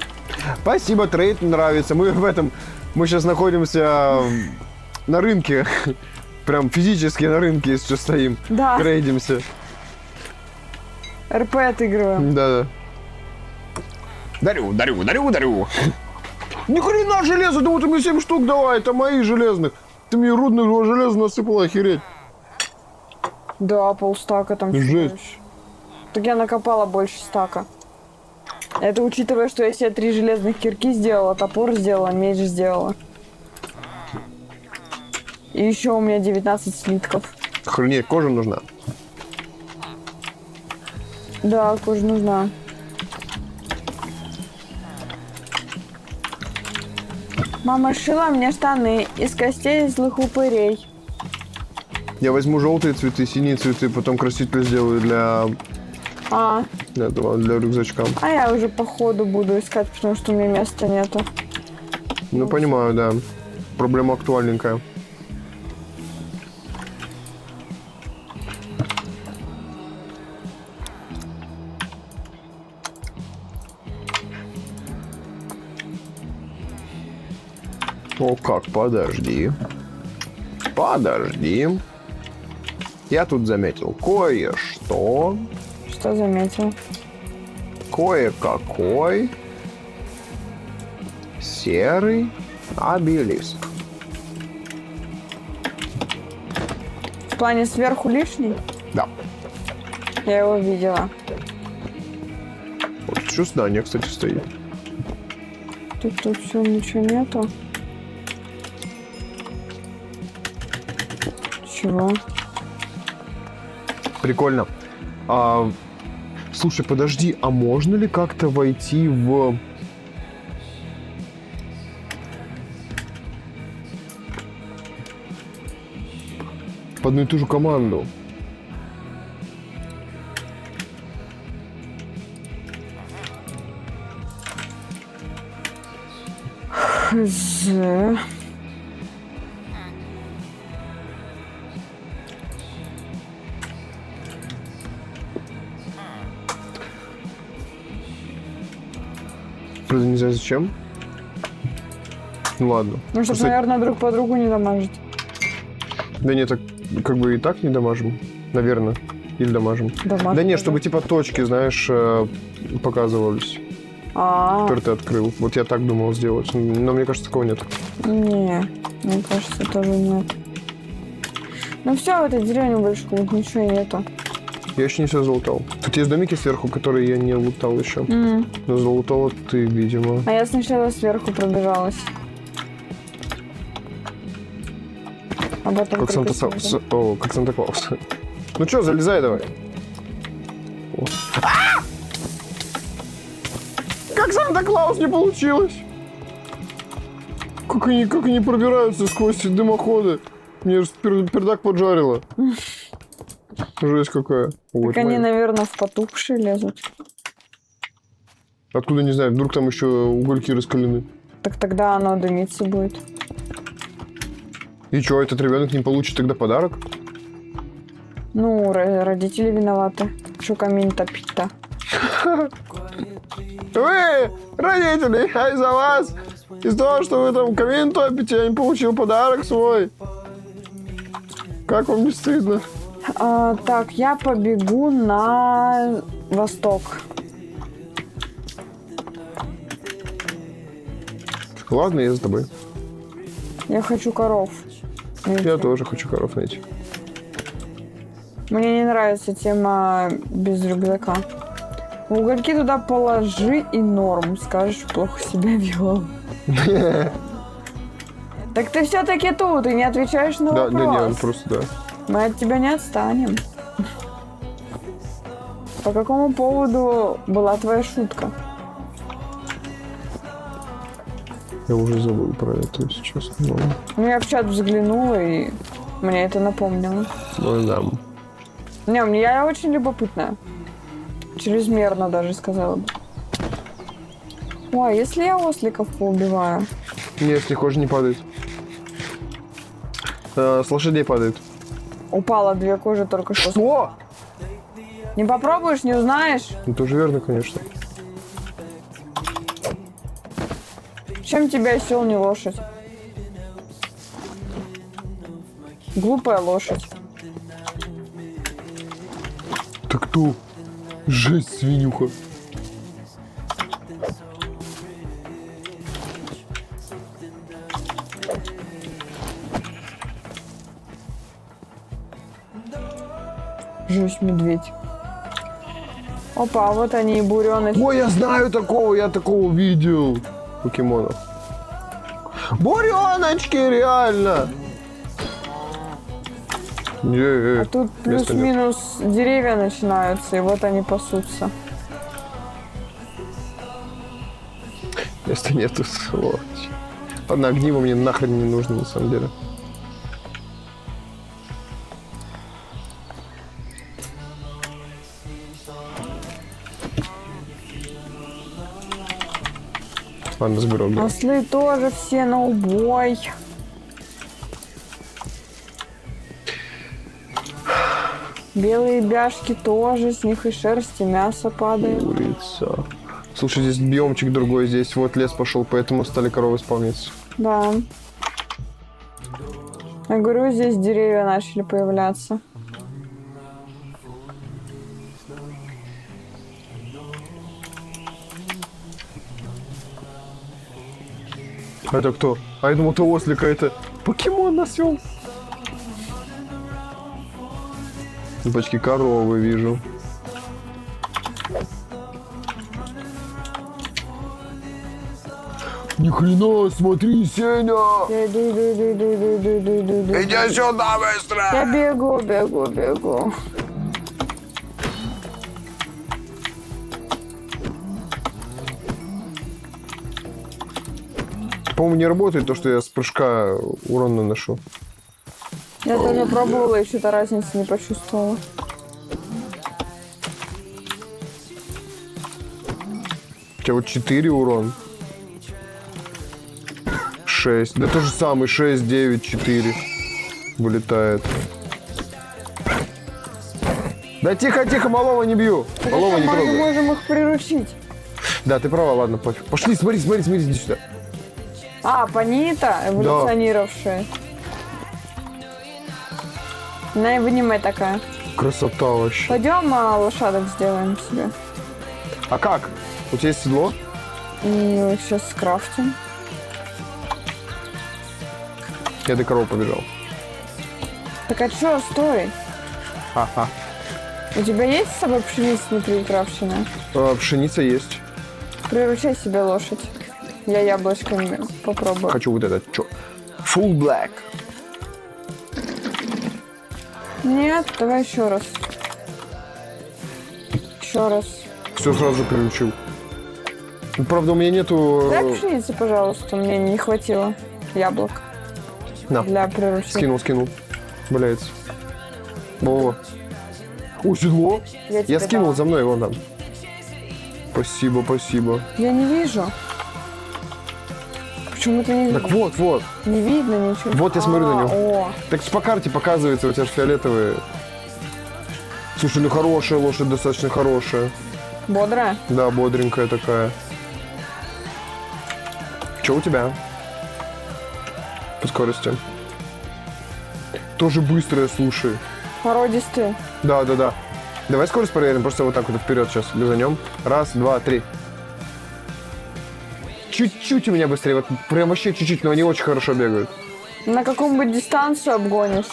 Спасибо, трейд нравится. Мы в этом... Мы сейчас находимся на рынке. Прям физически на рынке, если что, стоим. Да. Трейдимся. РП отыгрываем. Да-да. Дарю. Ни хрена железо, да вот ты мне 7 штук давай, это мои железных. Ты мне рудного железа насыпала, охереть. Да, полстака там. Жесть. Еще. Так я накопала больше стака. Это учитывая, что я себе 3 железных кирки сделала, топор сделала, меч сделала. И еще у меня 19 слитков. Охренеть, кожа нужна. Да, кожа нужна. Мама шила мне штаны из костей злых упырей. Я возьму желтые цветы, синие цветы, потом краситель сделаю для этого, для рюкзачка. А я уже по ходу буду искать, потому что у меня места нету. Ну, понимаю, да. Проблема актуальненькая. О, как, подожди. Подожди. Я тут заметил кое-что. Что заметил? Кое-какой серый обелиск. В плане сверху лишний? Да. Я его видела. Вот еще здание, кстати, стоит. Тут все, ничего нету. Чего? Прикольно. Слушай, подожди, а можно ли как-то войти в... в одну и ту же команду? Хз. Правда, не знаю зачем. Ну ладно. Ну, чтобы, Просто- наверное, друг по другу не дамажить. Да нет, так как бы и так не дамажим. Наверное. Или дамажим. Дамажить. Да нет, чтобы типа точки, знаешь, показывались, которые ты открыл. Вот я так думал сделать. Но мне кажется, такого нет. Не, мне кажется, тоже нет. Ну все, в этой деревне больше как будто ничего и нету. Я еще не все залутал. Тут есть домики сверху, которые я не лутал еще. Но залутала ты, видимо. А я сначала сверху пробежалась. А потом Как только Санта... снизу. О, как Санта-Клаус. Ну что, залезай давай. О. Как Санта-Клаус не получилось. Как они пробираются сквозь дымоходы. Мне же пердак поджарило. Жесть какая. Ой, Так они, моя. наверное, в потухшие лезут. Откуда, не знаю, вдруг там еще угольки раскалены. Так тогда оно дымиться будет. И что, этот ребенок не получит тогда подарок? Ну, родители виноваты. Что камин топить-то? Вы, родители, я из-за вас. Из-за того, что вы там камин топите, я не получил подарок свой. Как вам не стыдно? Так, я побегу на восток. Ладно, я за тобой. Я хочу коров. найти. Я тоже хочу коров найти. Мне не нравится тема без рюкзака. Угольки туда положи и норм. Скажешь, плохо себя вел. Так ты все-таки тут и не отвечаешь на Да, вопрос. да, нет, просто да. Мы от тебя не отстанем. По какому поводу была твоя шутка? Я уже забыл про это, если честно. Ну, я в чат взглянула, и мне это напомнило. Ну, да. Не, я очень любопытная. Чрезмерно даже сказала бы. Ой, если я осликов поубиваю? Нет, с них кожа не падает. С лошадей падает. Упало 2 кожи только что. Что? Не попробуешь, не узнаешь. Ну, тоже верно, конечно. Чем тебя осел не лошадь? Глупая лошадь. Так кто? Жесть, свинюха. Жесть, медведь. Опа, вот они и буреночки. Ой, я знаю такого, я такого видел. Покемонов. Буреночки, реально. А тут плюс-минус деревья начинаются, и вот они пасутся. Места нету, сволочь. Ладно, огниво мне нахрен не нужно, на самом деле. Ладно, сберу. Ослы тоже все на убой. Белые бяшки тоже, с них и шерсть, и мясо падает. Курица. Слушай, здесь биомчик другой, здесь вот лес пошел, поэтому стали коровы спавниться. Да. Я говорю, здесь деревья начали появляться. А это кто? А я думал, это ослика, это покемон нас вел. Почти коровы вижу. Ни хрена, смотри, Сеня! Я иду. Иди сюда быстро! Я бегу. По-моему, не работает то, что я с прыжка урон наношу. Я тоже пробовала и что-то разницы не почувствовала. У тебя вот 4 урон. 6. Да то же самое. 6, 9, 4. Вылетает. Да тихо, малого не бью. Малого не Мы трогаю. можем их приручить. Да, ты права, ладно, пофиг. Пошли, смотри, иди сюда. А, понита, эволюционировавшая. Она вынимай такая. Красота вообще. Пойдем лошадок сделаем себе. А как? У тебя есть седло? И сейчас скрафтим. Я до коровы побежал. Так а чё, стой. Ага. У тебя есть с собой пшеница неприукрашенная? Пшеница есть. Приручай себе лошадь. Я яблочками попробую. Хочу вот этот. Чё? Full black. Нет, давай еще раз. Еще раз. Все сразу приручил. Ну, правда, у меня нету... Дай пшеницы, пожалуйста, мне не хватило яблок. На. Для приручения. Скинул. Валяется. Во. О, седло. Я тебе Я скинул дала. за мной, вон там. Спасибо. Я не вижу. Почему ты не видно? Так вот. Не видно ничего. Вот я смотрю на него. О, Так по карте показывается, у тебя же фиолетовые. Слушай, ну хорошая лошадь, достаточно хорошая. бодрая? Да, бодренькая такая. Что у тебя? По скорости. Тоже быстрая, слушай. Породистые. Да. Давай скорость проверим, просто вот так вот вперед сейчас лизанем. 1, 2, 3. Чуть-чуть у меня быстрее, вот прям вообще чуть-чуть, но они очень хорошо бегают. На какую-нибудь дистанцию обгонишь?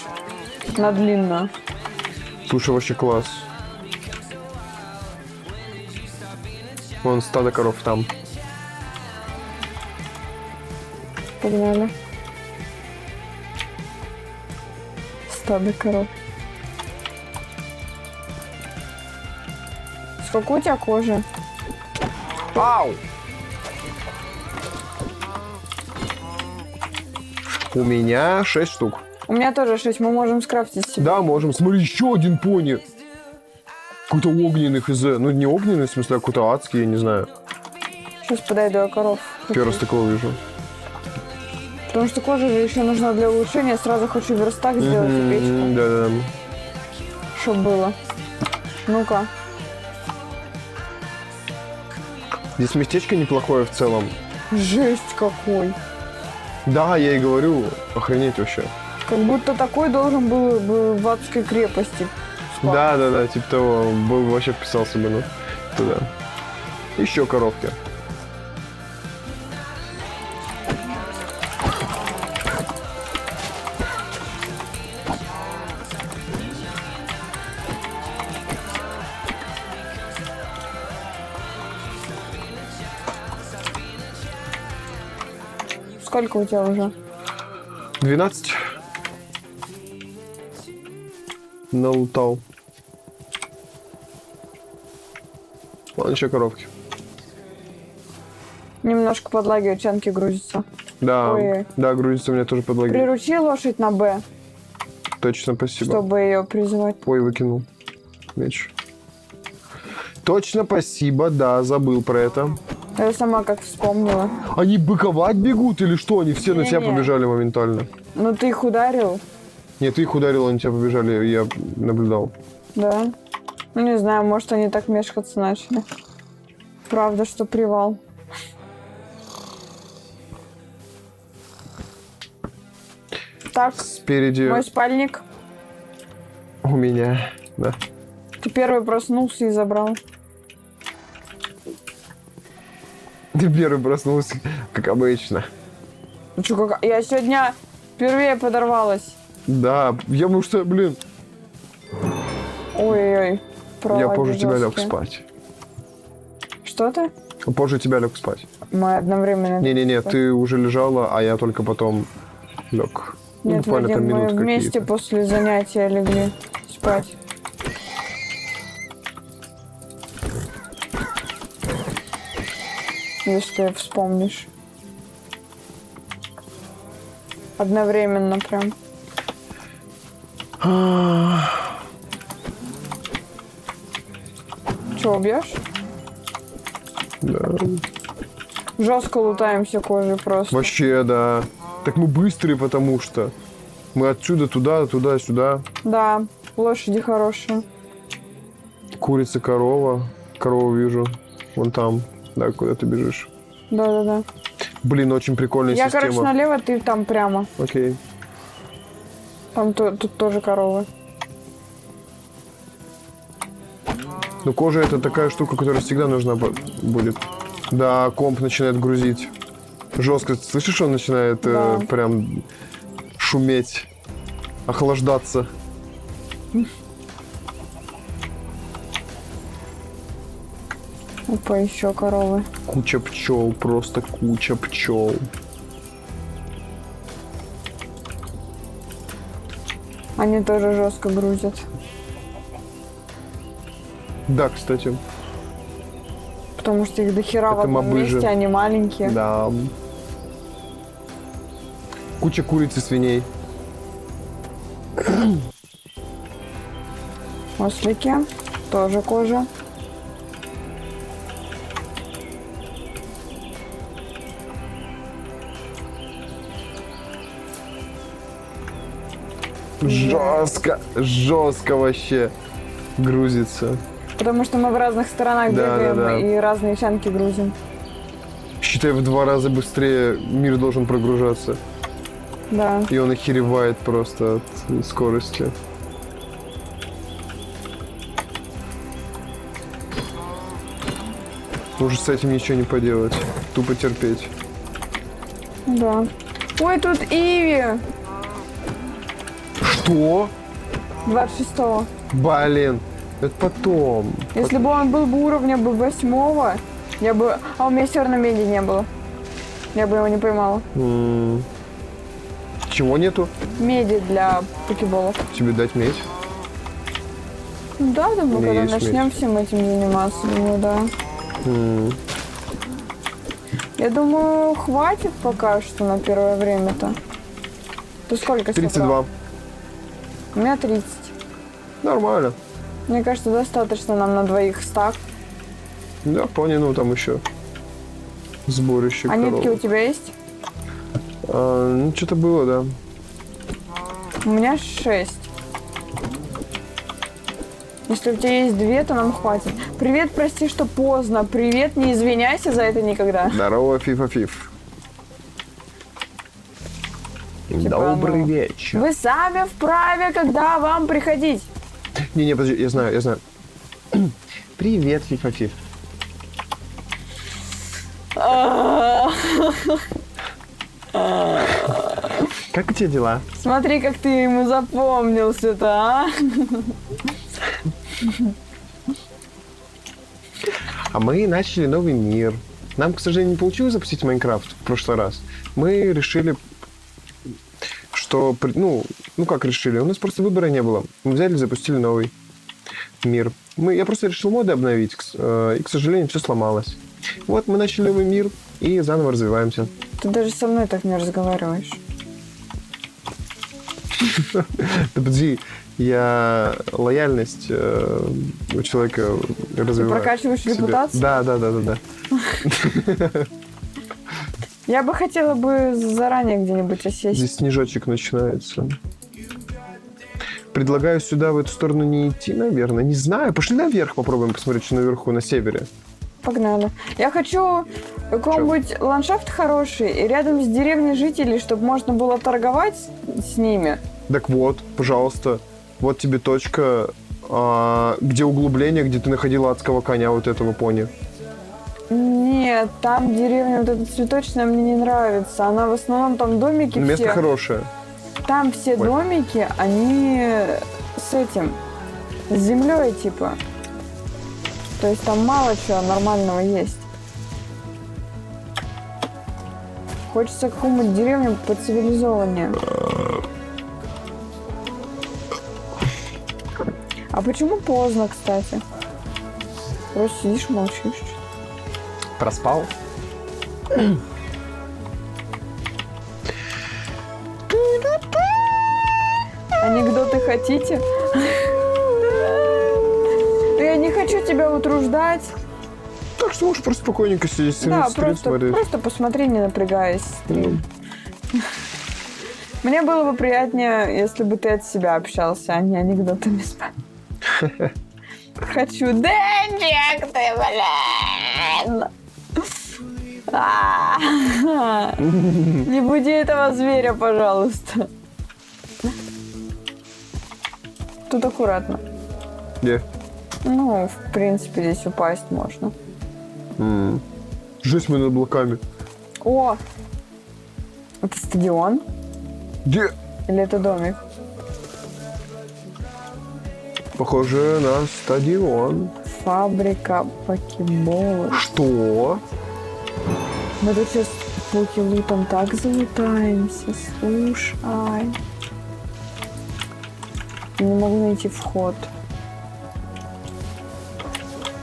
На длинную. Слушай, вообще класс. Вон стадо коров там. Погнали. Стадо коров. Сколько у тебя кожи? Ау! У меня 6 штук. У меня тоже 6, мы можем скрафтить себе. Да, можем. Смотри, еще один пони. Какой-то огненный хз. Ну, не огненный, в смысле, а какой-то адский, я не знаю. Сейчас подойду, я коров. Первый раз такого вижу. Потому что кожа же еще нужна для улучшения. Сразу хочу верстак сделать и печку. Да. Чтоб было. Ну-ка. Здесь местечко неплохое в целом. Жесть какой. Да, я и говорю, охренеть вообще. Как будто такой должен был бы в адской крепости. Да, типа того. Был вообще вписался бы, ну, туда. Еще коробки. Сколько у тебя уже? 12. Налутал. Вон еще коробки. Немножко подлагивает, чанки грузится. Да, Ой. да, грузится у меня тоже под лагерь. Приручи лошадь на Б, Точно, спасибо. чтобы ее призывать. Ой, выкинул меч. Точно, спасибо, да, забыл про это. Я сама как вспомнила. Они быковать бегут или что? Они все на тебя Не-не. побежали моментально. Ну ты их ударил, Нет, ты их ударил, они тебя побежали, я наблюдал. да? Ну не знаю, может они так мешкаться начали. Правда, что привал. Так, Спереди мой спальник. у меня, да. Ты первый проснулся и забрал. Ты первый проснулся, как обычно. Ну чё, как... Я сегодня впервые подорвалась. Да, я потому что, блин, Ой-ой-ой. я позже тебя лег жёсткие. спать. Что ты? Позже тебя лег спать. Мы одновременно... Не-не-не, ты уже лежала, а я только потом лег. Ну, Нет, буквально там Вадим, мы минут вместе какие-то. после занятия легли спать. Если вспомнишь. Одновременно прям. Че, убьешь? Да. Жестко лутаемся кожей просто. Вообще, да. Так мы быстрые, потому что мы отсюда туда, туда, сюда. Да, лошади хорошие. Курица, корова. Корову вижу. Вон там. Да, куда ты бежишь. Да-да-да. Блин, очень прикольная Я, система. короче, налево, ты там прямо. Окей. Там тут тоже коровы. Но кожа это такая штука, которая всегда нужна будет. Да, комп начинает грузить. Жестко. Слышишь, он начинает Да. прям шуметь, охлаждаться. Опа, еще коровы. Куча пчел, просто куча пчел. Они тоже жестко грузят. Да, кстати. Потому что их дохера в Это одном мобы же. месте, они маленькие. Да. Куча куриц и свиней. Ослики. Тоже кожа. Жестко, жестко вообще грузится. Потому что мы в разных сторонах Да, бегаем да, да. и разные чанки грузим. Считай, в 2 раза быстрее мир должен прогружаться. Да. И он охеревает просто от скорости. Уже с этим ничего не поделать. Тупо терпеть. Да. Ой, тут Иви. Что? 26-го. Блин. Это потом. Если бы он был бы уровня бы 8-го, я бы... А у меня все равно меди не было. Я бы его не поймала. Чего нету? Меди для покеболов. Тебе дать медь? Ну да, думаю, У меня когда есть начнем медь. всем этим заниматься, думаю, да. М. Я думаю, хватит пока что на первое время-то. Ты сколько собрал? 32. У меня 30. Нормально. Мне кажется, достаточно нам на двоих стак. Да, вполне, ну там еще сборище А нитки у коров. тебя есть? Ну, что-то было, да. У меня 6. Если у тебя есть 2, то нам хватит. Привет, прости, что поздно. Привет, не извиняйся за это никогда. Здорово, фифа-фиф. Типа, Добрый ну, вечер. Вы сами вправе, когда вам приходить. Не, подожди, я знаю. Привет, Фифа-Фиф. Как у тебя дела? Смотри, как ты ему запомнился-то, а? А мы начали новый мир. Нам, к сожалению, не получилось запустить Майнкрафт в прошлый раз. Мы решили, что... Ну, как решили? У нас просто выбора не было. Мы взяли и запустили новый мир. Я просто решил моды обновить, и, к сожалению, все сломалось. Вот, мы начали новый мир и заново развиваемся. Ты даже со мной так не разговариваешь. Да подожди, я лояльность у человека развиваю. Ты прокачиваешь репутацию? Да. Я бы хотела бы заранее где-нибудь осесть. Здесь снежочек начинается. Предлагаю сюда, в эту сторону, не идти, наверное. Не знаю. Пошли наверх попробуем посмотреть, что наверху, на севере. Погнали. Я хочу какой-нибудь ландшафт хороший и рядом с деревней жителей, чтобы можно было торговать с ними. Так вот, пожалуйста. Вот тебе точка, где углубление, где ты находила адского коня, вот этого пони. Нет, там деревня вот эта цветочная мне не нравится. Она в основном там домики все. Место хорошее. Там все домики, они с землей типа. То есть там мало чего нормального есть. Хочется какую-нибудь деревню поцивилизованнее. А почему поздно, кстати? Просто сидишь, молчишь. Проспал? Анекдоты хотите? Я не хочу тебя утруждать. Так что можешь просто спокойненько сидеть, Да, стрим смотреть. просто посмотри, не напрягаясь. Мне было бы приятнее, если бы ты от себя общался, а не анекдотами с вами. Хочу. Денчик ты, блин! Не буди этого зверя, пожалуйста. Тут аккуратно. Где? Ну, в принципе, здесь упасть можно. Жесть, мы над облаками. О! Это стадион? Где? Или это домик? Похоже на стадион. Фабрика покеболов. Что? Мы тут сейчас покелутом так залутаемся. Слушай. Не могу найти вход.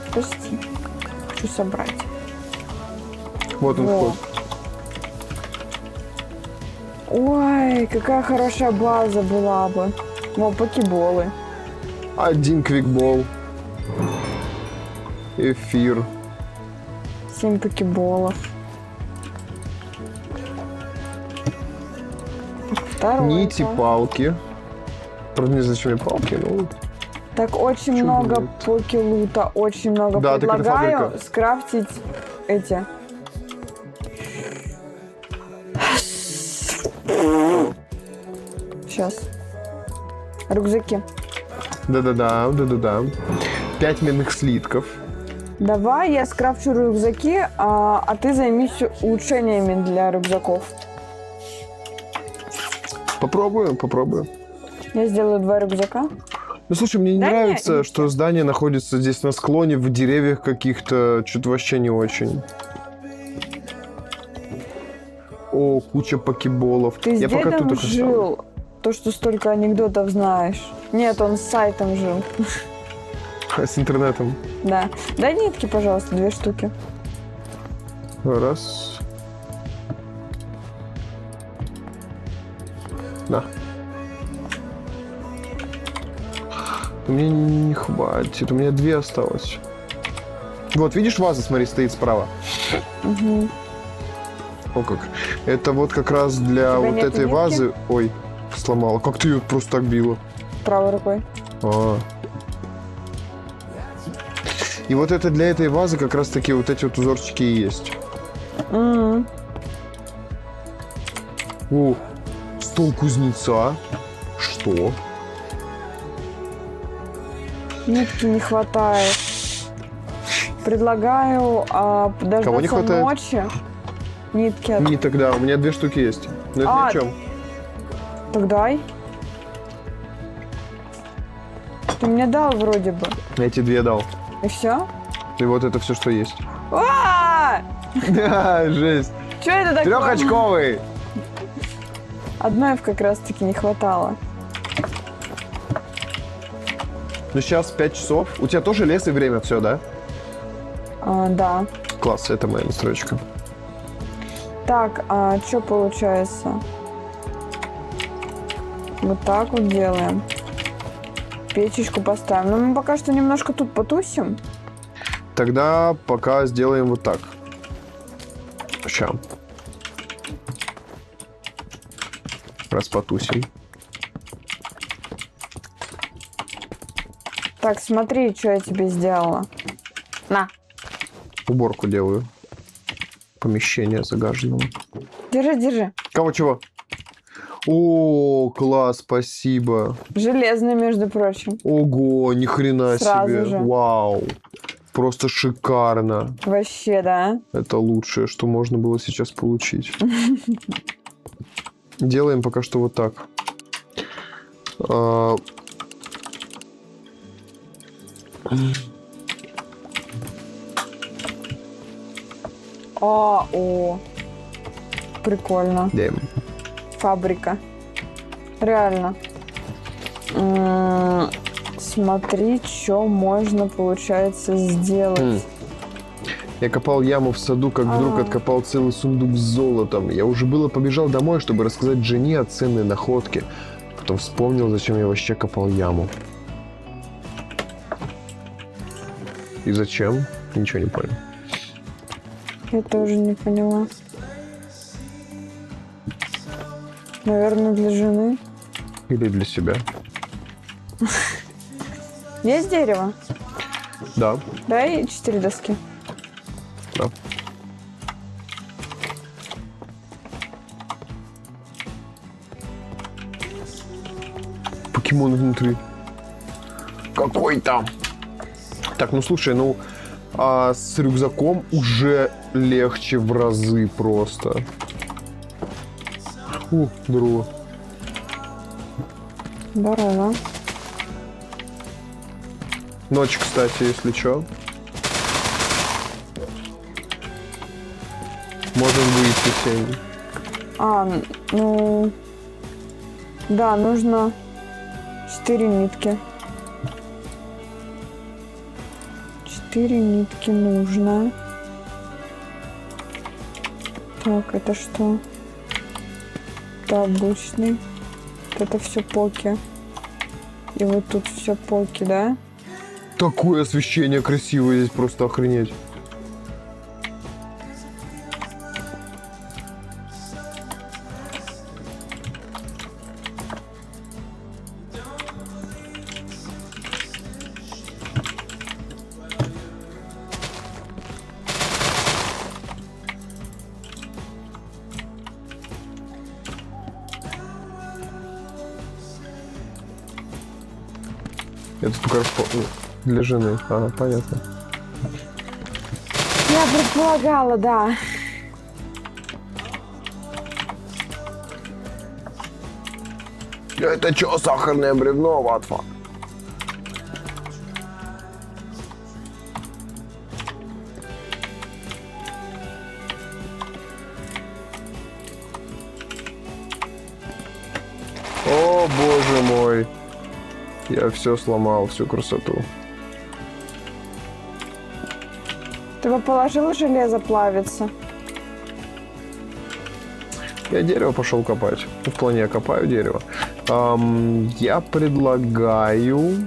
Подожди. Хочу собрать. Вот он вход. Ой, какая хорошая база была бы. Во, покеболы. 1 квикбол. Эфир. 7 покеболов. Второй. Нити, палки. Правда, не знаю, зачем мне палки, но... Так, очень Чё много будет? покелута, очень много. Да, так это предлагаю фабрика. скрафтить эти. Сейчас. Рюкзаки. Да. 5 медных слитков. Давай я скрафчу рюкзаки, а ты займись улучшениями для рюкзаков. Попробую. Я сделаю 2 рюкзака. Ну, слушай, мне не Да нравится, не, что здание находится здесь на склоне, в деревьях каких-то. Что-то вообще не очень. О, куча покеболов. Ты с Я пока дедом тут их оставлю. жил? То, что столько анекдотов знаешь. Нет, он с сайтом жил. С интернетом. Да. Дай нитки, пожалуйста, 2 штуки. Раз. На. У меня не хватит. У меня 2 осталось. Вот, видишь, ваза, смотри, стоит справа. Угу. О, как. Это вот как раз для вот нет этой нитки? вазы... Ой, сломала. Как ты ее просто так била? Правой рукой. И вот это для этой вазы как раз таки вот эти вот узорчики и есть. М. О, стол кузнеца. Что? Нитки не хватает. Предлагаю Кого не дождаться хватает? ночи. Нитки. Не тогда, у меня 2 штуки есть. Но это ни о чем. Так дай. Ты мне дал вроде бы. Я тебе 2 дал. И все? И вот это все, что есть. Жесть. Что это такое? 3-очковый. Одной как раз-таки не хватало. Ну сейчас 5 часов. У тебя тоже лес и время, все, да? Да. Класс, это моя настройка. Так, а что получается? Вот так вот делаем. Печечку поставим. Но мы пока что немножко тут потусим. Тогда пока сделаем вот так. Ща. Раз потусим. Так, смотри, что я тебе сделала. На. Уборку делаю. Помещение загаженного. Держи, держи. Кого чего? О, класс, спасибо. Железный, между прочим. Ого, ни хрена Сразу себе. же. Вау. Просто шикарно. Вообще, да. Это лучшее, что можно было сейчас получить. Делаем пока что вот так. О. Прикольно. Дэм. Фабрика. Реально. Смотри, что можно, получается, сделать. Я копал яму в саду, как вдруг откопал целый сундук с золотом. Я уже было побежал домой, чтобы рассказать жене о ценной находке. Потом вспомнил, зачем я вообще копал яму. И зачем? Ничего не понял. Я тоже не поняла. Наверное, для жены. Или для себя. Есть дерево? Да. Дай 4 доски. Да. Покемон внутри. Какой там? Так, ну слушай, ну с рюкзаком уже легче в разы просто. Здорово. Здорово. Ночь, кстати, если чё. Можем выйти сегодня. Ну... Да, нужно 4 нитки. 4 нитки нужно. Так, это что? Это обычный. Это все поки. И вот тут все поки, да? Такое освещение красивое здесь, просто охренеть. Это только для жены. Ага, понятно. Я предполагала, да. Это чё, сахарное бревно, ватфа? О, боже мой. Я все сломал, всю красоту. Ты бы положил железо плавится. Я дерево пошел копать. В плане я копаю дерево. Я предлагаю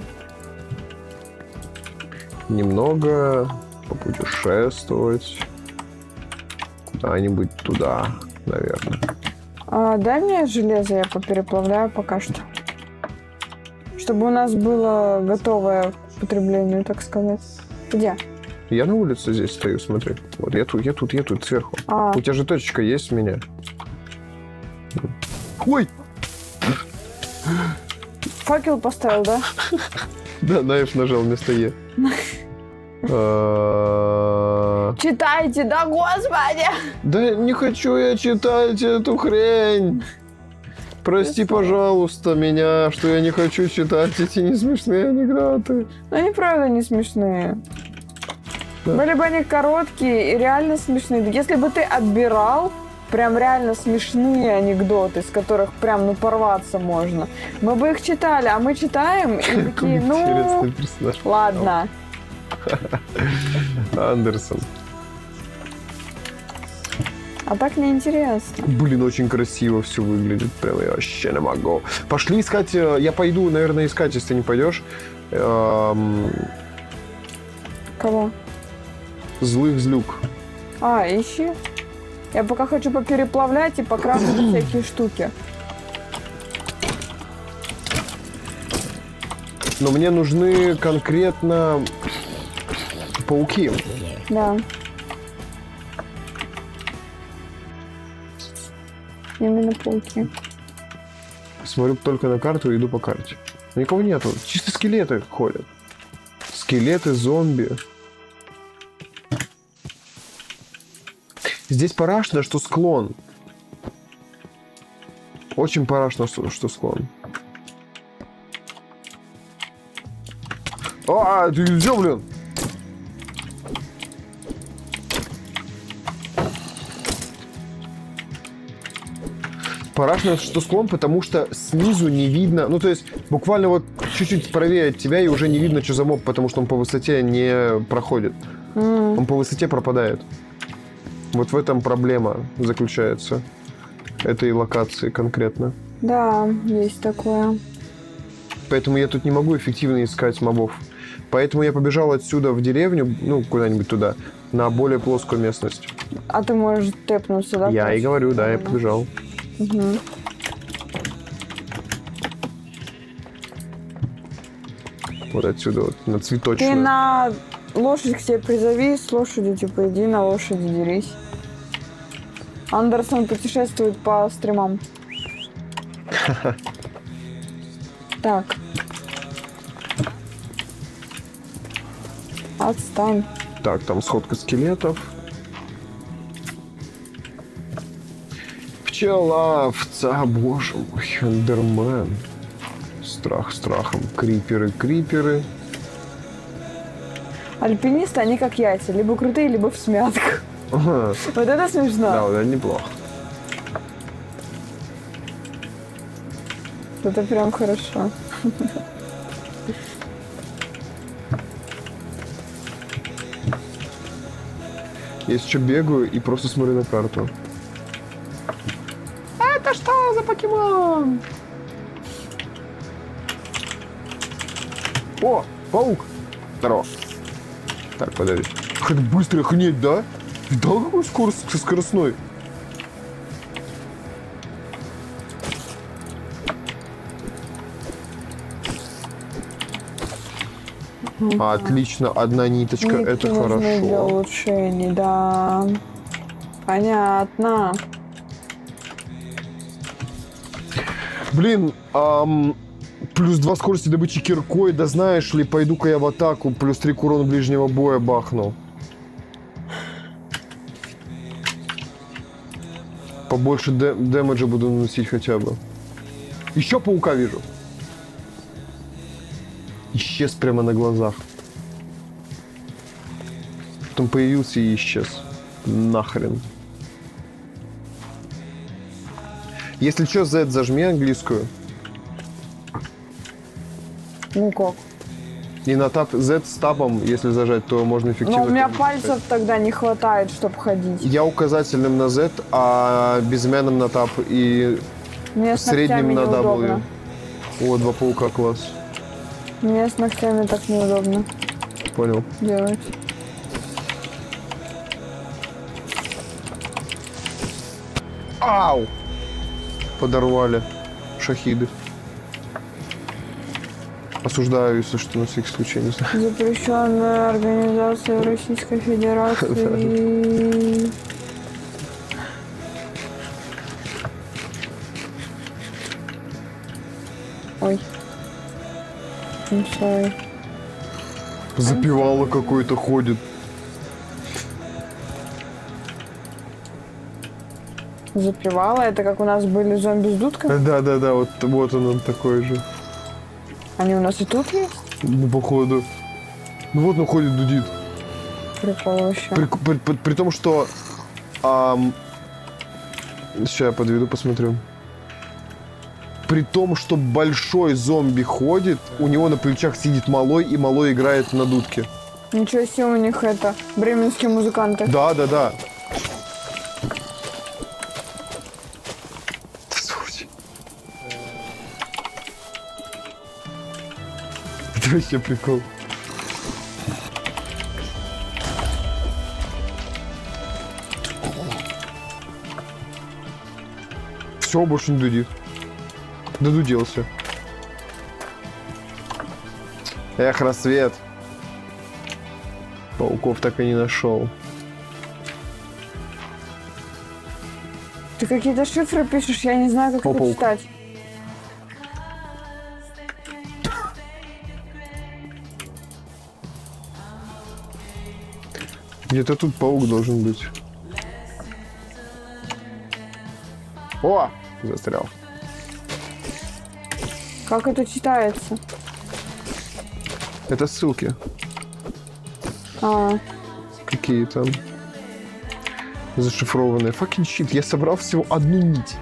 немного попутешествовать куда-нибудь туда, наверное. Дай мне железо, я попереплавляю пока что. Чтобы у нас было готовое к потреблению, так сказать. Где? Я на улице здесь стою, смотри. Вот я тут, сверху. У тебя же точечка есть у меня. Ой! Факел поставил, да? Да, Knife нажал вместо Е. Читайте, да господи! Да не хочу я читать эту хрень. Прости, пожалуйста, меня, что я не хочу читать эти несмешные анекдоты. Ну, они правда не смешные. Да. Были бы они короткие и реально смешные. Если бы ты отбирал прям реально смешные анекдоты, с которых прям, ну, порваться можно, мы бы их читали, а мы читаем и такие, ну, Интересный персонаж. ладно. Андерсон. А так неинтересно. Блин, очень красиво все выглядит. Прям я вообще не могу. Пошли искать. Я пойду, наверное, искать, если ты не пойдешь. Кого? Злых злюк. А, ищи. Я пока хочу попереплавлять и покрасить всякие штуки. Но мне нужны конкретно пауки. Да. Именно пауки. Смотрю только на карту и иду по карте. Никого нету. Чисто скелеты ходят. Скелеты, зомби. Здесь парашно, что склон. Очень парашно, что склон. А, ты где, блин? Парашно, что склон, потому что снизу не видно. Ну, то есть, буквально вот чуть-чуть правее от тебя, и уже не видно, что за моб, потому что он по высоте не проходит. Он по высоте пропадает. Вот в этом проблема заключается. Этой локации конкретно. Да, есть такое. Поэтому я тут не могу эффективно искать мобов. Поэтому я побежал отсюда в деревню, ну, куда-нибудь туда, на более плоскую местность. А ты можешь тэпнуться, да? Я и просто? говорю, да, я побежал. Угу. Вот отсюда, вот, на Ты цветочную. на лошадь к тебе призови, с лошадью, типа, иди на лошади дерись. Андерсон путешествует по стримам. Так. Отстань. Так, там сходка скелетов. Пчеловца, боже мой, эндермен. Страх страхом. Криперы. Альпинисты, они как яйца. Либо крутые, либо в смятку. Ага. Вот это смешно. Да, вот это неплохо. Это прям хорошо. Я сейчас бегаю и просто смотрю на карту. Это что за покемон? О, паук! Здорово. Так, подожди. Как быстро охренеть, да? Видал, какой скоростной? Отлично, одна ниточка, это Нитки нужны для хорошо. улучшений, да. Понятно. Блин, плюс 2 скорости добычи киркой, да знаешь ли, пойду-ка я в атаку, плюс 3 к урону ближнего боя бахну. Побольше дэмэджа буду наносить хотя бы. Еще паука вижу. Исчез прямо на глазах. Потом появился и исчез. Нахрен. Если что, Z зажми английскую. Ну как? И на тап Z с табом, если зажать, то можно эффективно... Но у меня комбо пальцев писать. тогда не хватает, чтобы ходить. Я указательным на Z, а безымянным на тап и Мне с средним ногтями на W. неудобно. О, 2 паука, класс. Мне с ногтями так неудобно Понял. делать. Ау! Подорвали шахиды. Осуждаю, если что, на всякий случай, не знаю. Запрещенная организация Российской Федерации. Ой. I'm sorry. Запивало какой-то ходит. Запивала. Это как у нас были зомби с дудками. Да, вот он такой же. Они у нас и тут есть? Ну, походу. Ну вот он ходит, дудит. Прикол вообще. При том, что... Сейчас я подведу, посмотрю. При том, что большой зомби ходит, у него на плечах сидит малой, и малой играет на дудке. Ничего себе, у них это, бременские музыканты. Да. Это вообще прикол. Все, больше не дудит. Додуделся. Эх, рассвет. Пауков так и не нашел. Ты какие-то шифры пишешь, я не знаю, как это Паук. читать. Где-то тут паук должен быть. О! Застрял. Как это читается? Это ссылки. А, Какие там зашифрованные. Fucking shit. Я собрал всего одну нить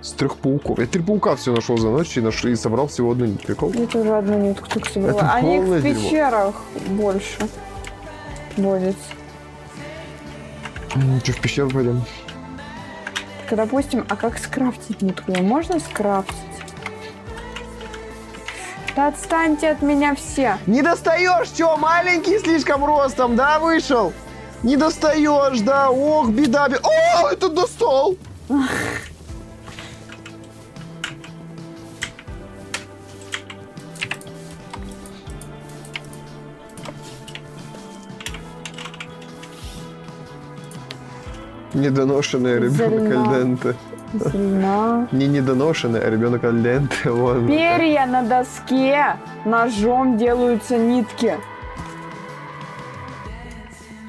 с 3 пауков. Я 3 паука все нашел за ночь и собрал всего одну нить. Прикол? я тоже одну нитку только собрала. Это Они их полное в дерьмо. пещерах больше водятся. Что, в пещеру пойдем? Так, допустим, а как скрафтить нитку? Её можно скрафтить? Да отстаньте от меня все. Не достаешь, что, маленький слишком ростом, да, вышел? Не достаешь, да, ох, беда. О, это достал! Недоношенный ребенок Зерна. альденте. Зерна. Не недоношенный, а ребенок альденте. Вон. Перья на доске ножом делаются нитки.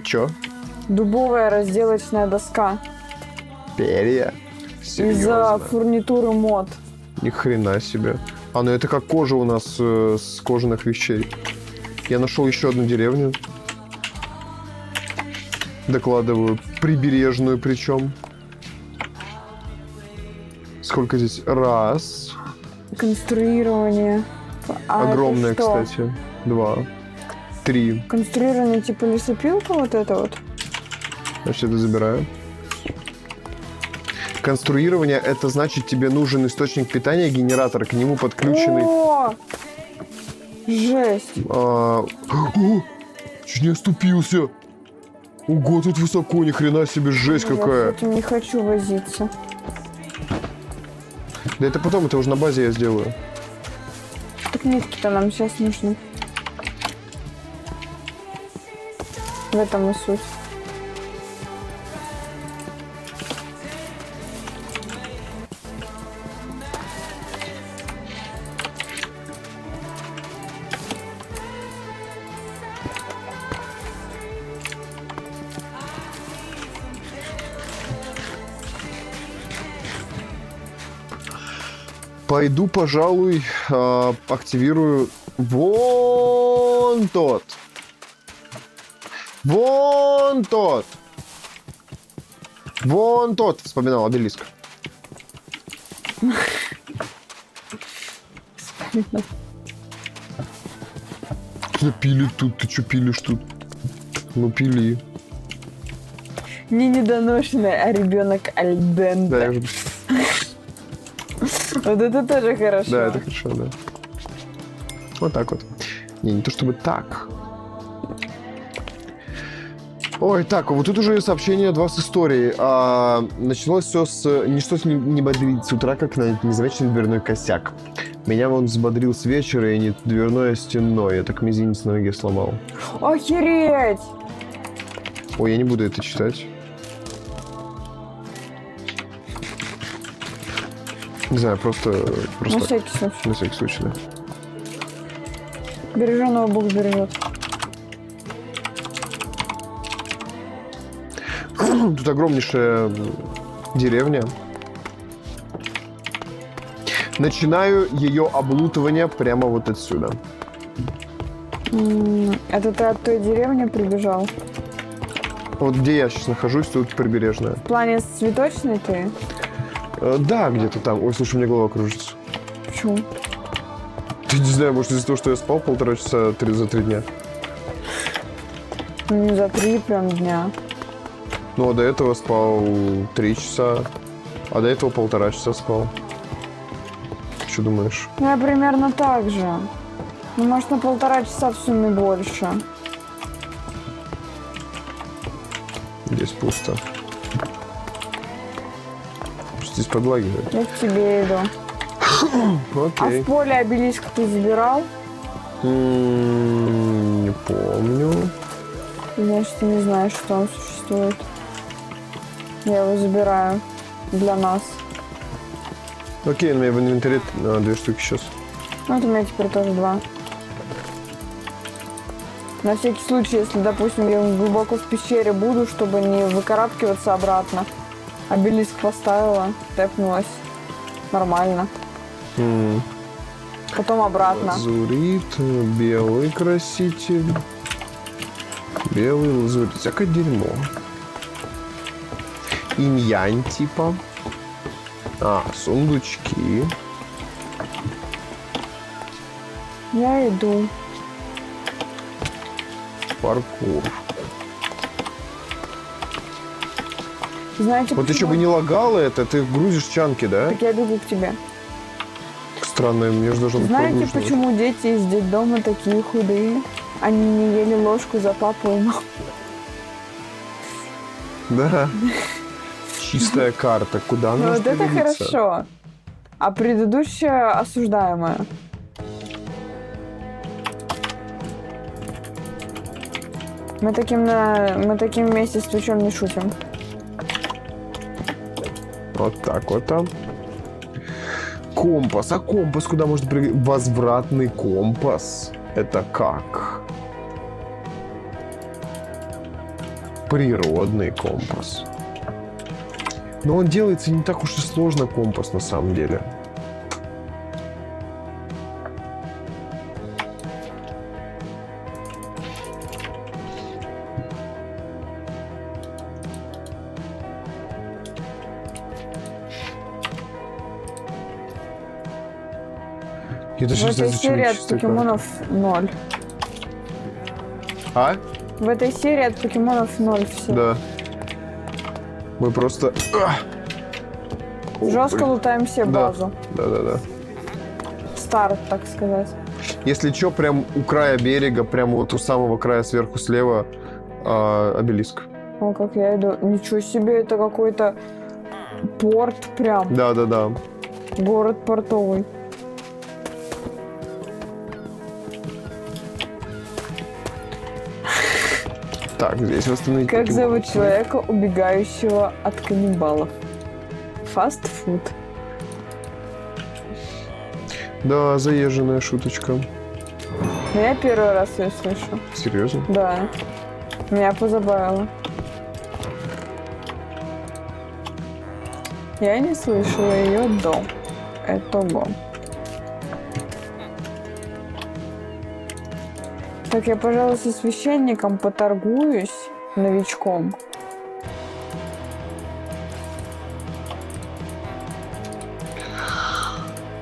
Чё? Дубовая разделочная доска. Перья? Из-за Серьезно? фурнитуры мод. Ни хрена себе. А, ну это как кожа у нас с кожаных вещей. Я нашел еще одну деревню. Докладываю. Прибережную причем. Сколько здесь? Раз. Конструирование. А Огромное, это что? кстати. 2. 3. Конструирование типа лесопилка вот это вот. Значит, это забираю. Конструирование — это значит, тебе нужен источник питания, генератор, к нему подключенный... О! Жесть. Чуть не оступился. Ого, тут высоко, ни хрена себе, жесть Я какая. с этим не хочу возиться. Да это потом, это уже на базе я сделаю. Так нитки-то нам сейчас нужны. В этом и суть. Пойду, пожалуй, активирую вон тот. Вон тот. Вон тот, вспоминал обелиск. Пили тут, ты что пилишь тут? Ну, пили. Не недоношенный, а ребенок альденте. Да, я уже... Вот это тоже хорошо. Да, это хорошо, да. Вот так вот. Не то чтобы так. Ой, так, вот тут уже сообщение от вас истории. Началось все с... Ничто не бодрит с утра, как на незамеченный дверной косяк. Меня он взбодрил с вечера, и не дверное, а стенное. Я так мизинец на ноге сломал. Охереть! Ой, я не буду это читать. Не знаю, просто... На всякий случай. На всякий случай, да. Береженого Бог бережет. как тут огромнейшая деревня. Начинаю ее облутывание прямо вот отсюда. Это ты от той деревни прибежал? Вот где я сейчас нахожусь, тут прибережная. В плане цветочной ты? Да, где-то там. Ой, слушай, у меня голова кружится. Почему? Ты не знаю, может из-за того, что я спал 1,5 часа за 3 дня. Ну, не за 3 прям дня. Ну, а до этого спал 3 часа, а до этого 1,5 часа спал. Что думаешь? Ну, я примерно так же. Ну, может, на 1,5 часа в сумме больше. Здесь пусто. Здесь подлагивает. Я к тебе иду. А Окей. в поле обелиск ты забирал? Не помню. Значит, ты не знаешь, что он существует. Я его забираю. Для нас. Окей, у меня в инвентаре 2 штуки сейчас. Ну, вот у меня теперь тоже 2. На всякий случай, если, допустим, я глубоко в пещере буду, чтобы не выкарабкиваться обратно. Обелиск поставила, тэпнулась. Нормально. Потом обратно. Лазурит, белый краситель. Белый лазурит. Всякое дерьмо. Инь-янь типа. Сундучки. Я иду. Паркур. Знаете, Вот почему? еще бы не лагало это, ты грузишь чанки, да? Так я бегу к тебе. Странно, мне же должно быть Знаете, погружено. почему дети из детдома такие худые? Они не ели ложку за папу и маму. Да. Чистая карта. Куда Ну она вот это хорошо. А предыдущая осуждаемая. Мы таким вместе с Твичом не шутим. Вот так вот там. Компас. А компас куда можно прыгать? Возвратный компас. Это как? Природный компас. Но он делается не так уж и сложно, компас, на самом деле. Я В даже не знаю, этой зачем серии я от чистая покемонов 0. карта. А? В этой серии от покемонов 0 все. Да. Мы просто... Жестко лутаем все Да. базу. Да. Старт, так сказать. Если что, прям у края берега, прям вот у самого края сверху слева обелиск. О, как я иду. Ничего себе, это какой-то порт прям. Да. Город портовый. Так, здесь восстановить. Как покемонов. зовут человека, убегающего от каннибалов? Фастфуд. Да, заезженная шуточка. Но я первый раз ее слышу. Серьезно? Да. Меня позабавило. Я не слышала ее до этого. Так, я, пожалуй, со священником поторгуюсь, новичком.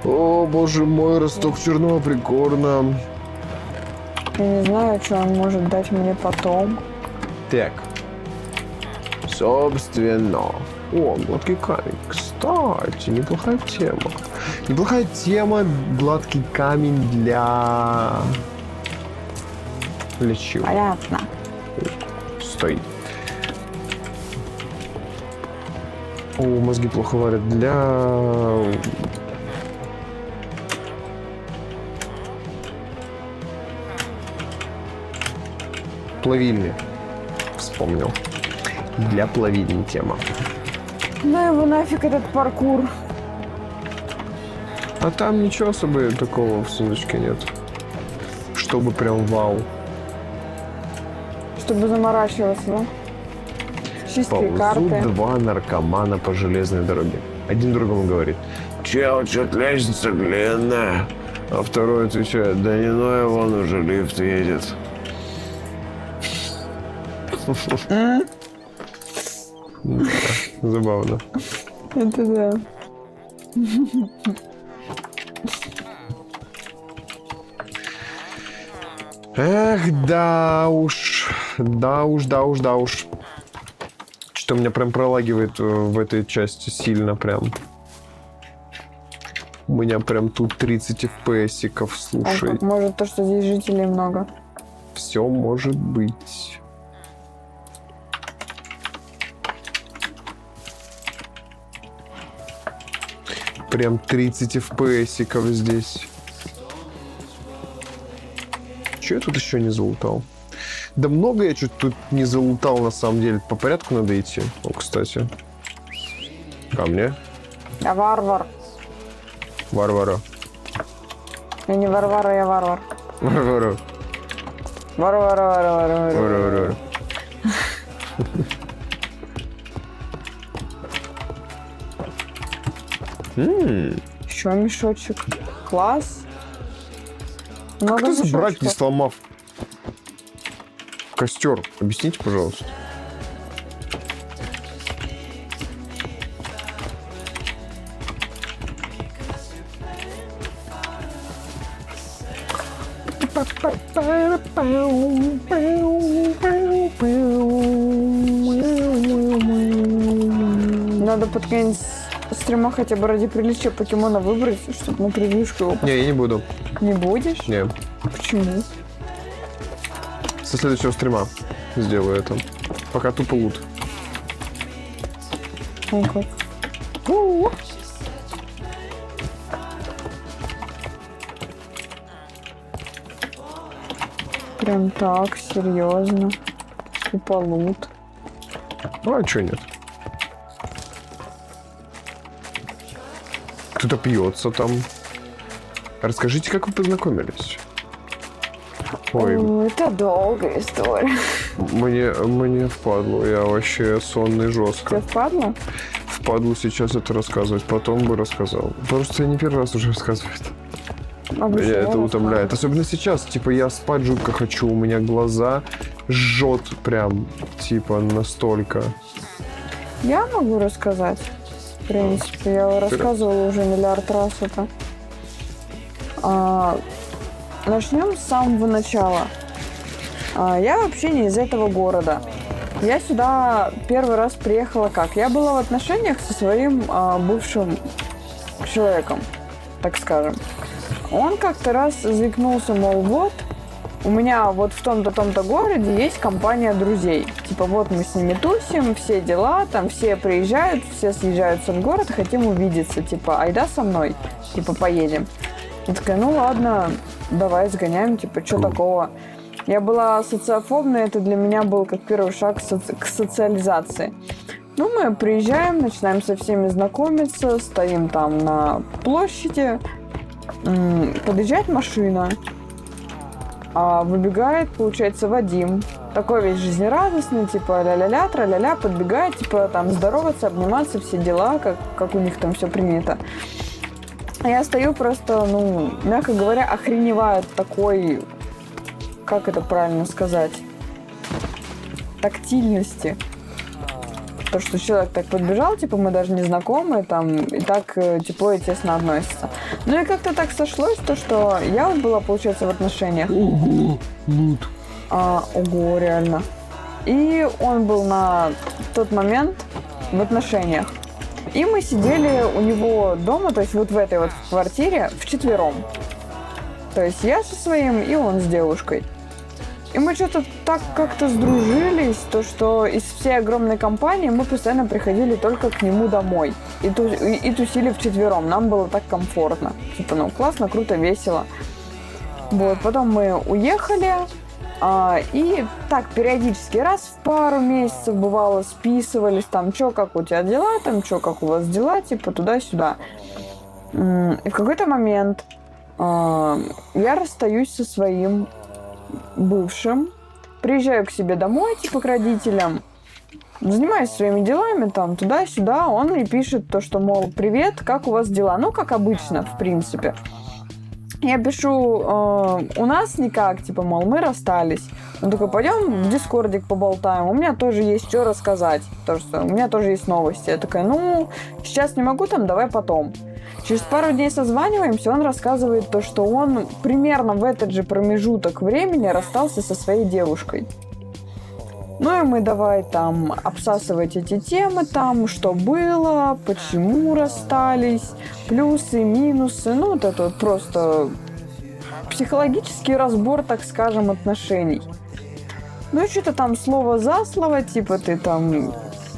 О, боже мой, росток черного прикорно. Я не знаю, что он может дать мне потом. Так. Собственно. О, гладкий камень. Кстати, неплохая тема. Неплохая тема, гладкий камень для... Для чего? Понятно. Стой. О, мозги плохо варят. Для... Плавильни. Вспомнил. Для плавильни тема. Ну его нафиг этот паркур. А там ничего особо такого в сундучке нет. Чтобы прям вау. Чтобы заморачиваться, да? Чистые Ползут карты. два наркомана по железной дороге. Один другому говорит: «Чел, что-то лестница длинная». А второй отвечает: «Да не ной, вон уже лифт едет». Да, забавно. Это да. Эх, да уж. Что-то у меня прям пролагивает в этой части сильно прям. У меня прям тут 30 FPS-иков, слушай. Может, то, что здесь жителей много. Все может быть. Прям 30 FPS-иков здесь. Че я тут еще не залутал? Да много я что-то тут не залутал, на самом деле. По порядку надо идти. О, кстати. Ко мне. Я варвар. Варвара. Я не Варвара, я варвар. Варвара. Варвар. Варвара. Еще мешочек. Класс. Много Как это забрать, не мешочков. сломав костер? Объясните, пожалуйста. Надо под конец стрима хотя бы ради приличия покемона выбрать, чтобы на превьюшку его... Не, я не буду. Не будешь? Не. Почему? Со следующего стрима сделаю это. Пока тупо лут. Ну как? Прям так, серьезно. Тупо лут. Ну, а чё нет? Кто-то пьется там. Расскажите, как вы познакомились? Ой, Это долгая история. мне впадло. Я вообще сонный жестко. Тебе впадло? Впадло сейчас это рассказывать. Потом бы рассказал. Просто я не первый раз уже рассказываю это. Меня это утомляет. Особенно сейчас. Типа, я спать жутко хочу. У меня глаза жжет прям. Типа, настолько. Я могу рассказать. В принципе, я рассказывала уже миллиард раз это. Начнем с самого начала. Я вообще не из этого города. Я сюда первый раз приехала как? Я была в отношениях со своим бывшим человеком, так скажем. Он как-то раз заикнулся, мол, вот, у меня вот в том-то городе есть компания друзей. Типа, вот мы с ними тусим, все дела, там все приезжают, все съезжаются в город, хотим увидеться. Типа, айда со мной, типа, поедем. Я такая, ну ладно, давай сгоняем, типа, что такого. Я была социофобной, это для меня был как первый шаг к социализации. Ну, мы приезжаем, начинаем со всеми знакомиться, стоим там на площади, подъезжает машина, выбегает, получается, Вадим, такой весь жизнерадостный, типа ля-ля-ля, тра-ля-ля, подбегает, типа там здороваться, обниматься, все дела, как у них там все принято. Я стою просто, ну, мягко говоря, охреневаю от такой, как это правильно сказать, тактильности. То, что человек так подбежал, типа, мы даже не знакомы, там, и так тепло и тесно относится. Ну и как-то так сошлось, то, что я вот была, получается, в отношениях. Ого, лут. Ого, реально. И он был на тот момент в отношениях. И мы сидели у него дома, то есть вот в этой вот квартире, вчетвером. То есть я со своим, и он с девушкой. И мы что-то так как-то сдружились, то что из всей огромной компании мы постоянно приходили только к нему домой. И тусили вчетвером. Нам было так комфортно. Типа, ну, классно, круто, весело. Вот, потом мы уехали. И так периодически раз в пару месяцев бывало списывались, там, чё, как у тебя дела, там, чё, как у вас дела, типа, туда-сюда. И в какой-то момент я расстаюсь со своим бывшим, приезжаю к себе домой, типа, к родителям, занимаюсь своими делами, там, туда-сюда. Он мне пишет то, что, мол, привет, как у вас дела? Ну, как обычно, в принципе. Я пишу, у нас никак, типа, мол, мы расстались. Он такой, пойдем в дискордик поболтаем, у меня тоже есть что рассказать, потому что у меня тоже есть новости. Я такая, ну, сейчас не могу, там, давай потом. Через пару дней созваниваемся, он рассказывает то, что он примерно в этот же промежуток времени расстался со своей девушкой. Ну и мы давай там обсасывать эти темы, там, что было, почему расстались, плюсы, минусы, ну вот это вот просто психологический разбор, так скажем, отношений. Ну и что-то там слово за слово, типа ты там,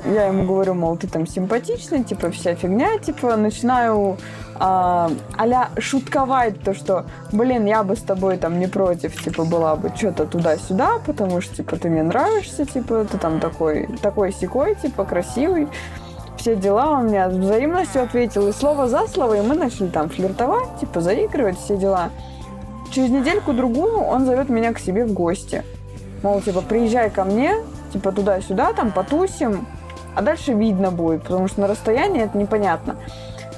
я ему говорю, мол, ты там симпатичный, типа вся фигня, типа начинаю а-ля шутковать то, что, блин, я бы с тобой там не против, типа, была бы что-то туда-сюда, потому что, типа, ты мне нравишься, типа, ты там такой-сякой, типа, красивый, все дела. Он мне с взаимностью ответил, и слово за слово, и мы начали там флиртовать, типа, заигрывать, все дела. Через недельку-другую он зовет меня к себе в гости. Мол, типа, приезжай ко мне, типа, туда-сюда, там, потусим, а дальше видно будет, потому что на расстоянии это непонятно.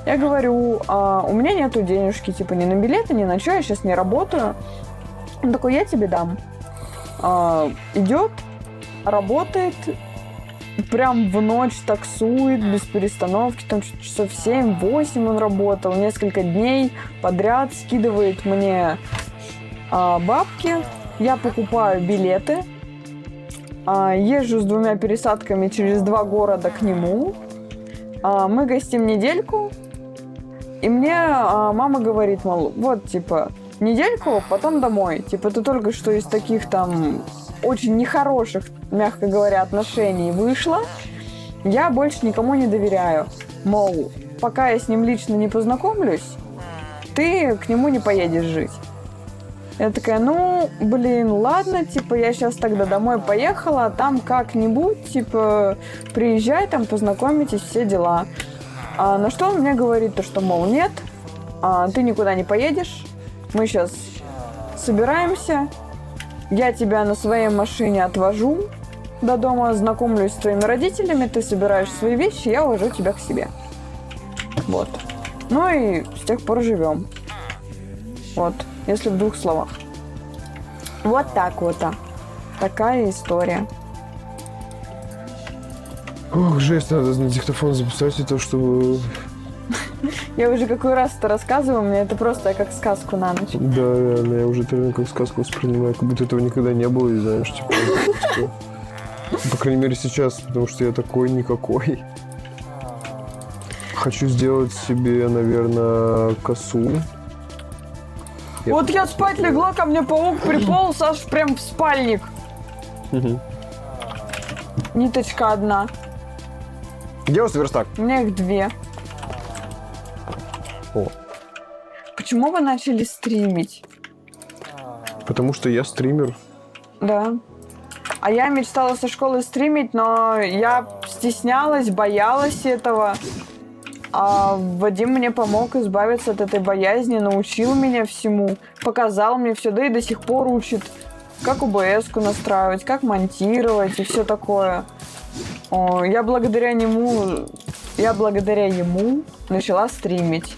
Я говорю, у меня нету денежки, типа, ни на билеты, ни на что, я сейчас не работаю. Он такой, я тебе дам. Идет, работает, прям в ночь таксует, без перестановки, там часов 7-8 он работал, несколько дней подряд скидывает мне бабки, я покупаю билеты, езжу с 2 пересадками через 2 города к нему, мы гостим недельку. И мне мама говорит, мол, вот, типа, недельку, потом домой. Типа, ты только что из таких там очень нехороших, мягко говоря, отношений вышла. Я больше никому не доверяю. Мол, пока я с ним лично не познакомлюсь, ты к нему не поедешь жить. Я такая, ну, блин, ладно, типа, я сейчас тогда домой поехала, там как-нибудь, типа, приезжай, там, познакомитесь, все дела. На что он мне говорит, то, что, мол, нет, ты никуда не поедешь, мы сейчас собираемся, я тебя на своей машине отвожу до дома, знакомлюсь с твоими родителями, ты собираешь свои вещи, я увожу тебя к себе. Вот. Ну и с тех пор живем. Вот, если в 2 словах. Вот так вот. Такая история. Ох, жесть, надо на диктофон записать это, чтобы... Я уже какой раз это рассказываю, мне это просто как сказку на ночь. Да, реально, я уже это реально как сказку воспринимаю, как будто этого никогда не было, и знаешь, типа... По крайней мере сейчас, потому что я такой никакой. Хочу сделать себе, наверное, косу. Вот я спать легла, ко мне паук приполз аж прям в спальник. Ниточка одна. Где у вас верстак? У меня их 2. О. Почему вы начали стримить? Потому что я стример. Да. А я мечтала со школы стримить, но я стеснялась, боялась этого. А Вадим мне помог избавиться от этой боязни, научил меня всему, показал мне все, да и до сих пор учит, как OBS-ку настраивать, как монтировать и все такое. Я благодаря ему начала стримить.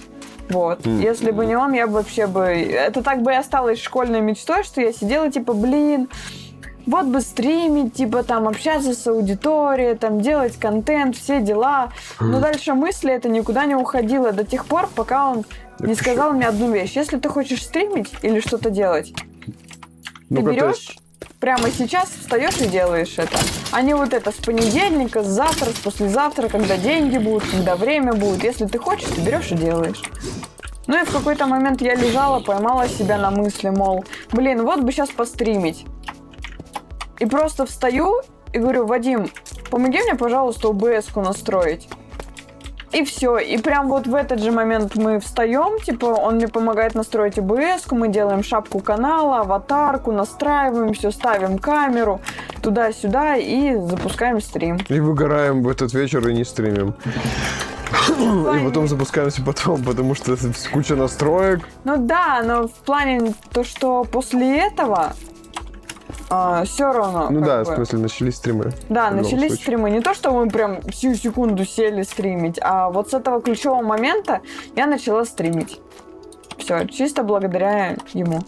Вот. Если бы не он, я бы вообще бы... Это так бы и осталось школьной мечтой, что я сидела типа, блин, вот бы стримить, типа там общаться с аудиторией, там делать контент, все дела. Но дальше мысли это никуда не уходило до тех пор, пока он не сказал мне одну вещь. Если ты хочешь стримить или что-то делать, ты берешь... Прямо сейчас встаешь и делаешь это. А не вот это с понедельника, с завтра, с послезавтра, когда деньги будут, когда время будет. Если ты хочешь, ты берешь и делаешь. Ну и в какой-то момент я лежала, поймала себя на мысли, мол, блин, вот бы сейчас постримить. И просто встаю и говорю, Вадим, помоги мне, пожалуйста, OBS-ку настроить. И все. И прям вот в этот же момент мы встаем, типа, он мне помогает настроить OBS-ку, мы делаем шапку канала, аватарку, настраиваем все, ставим камеру туда-сюда и запускаем стрим. И выгораем в этот вечер и не стримим. И потом запускаемся потом, потому что это куча настроек. Ну да, но в плане то, что после этого все равно. Ну как да, бы. в смысле, начались стримы. Да, в любом начались случае. стримы. Не то, что мы прям всю секунду сели стримить, а вот с этого ключевого момента я начала стримить. Все, чисто благодаря ему.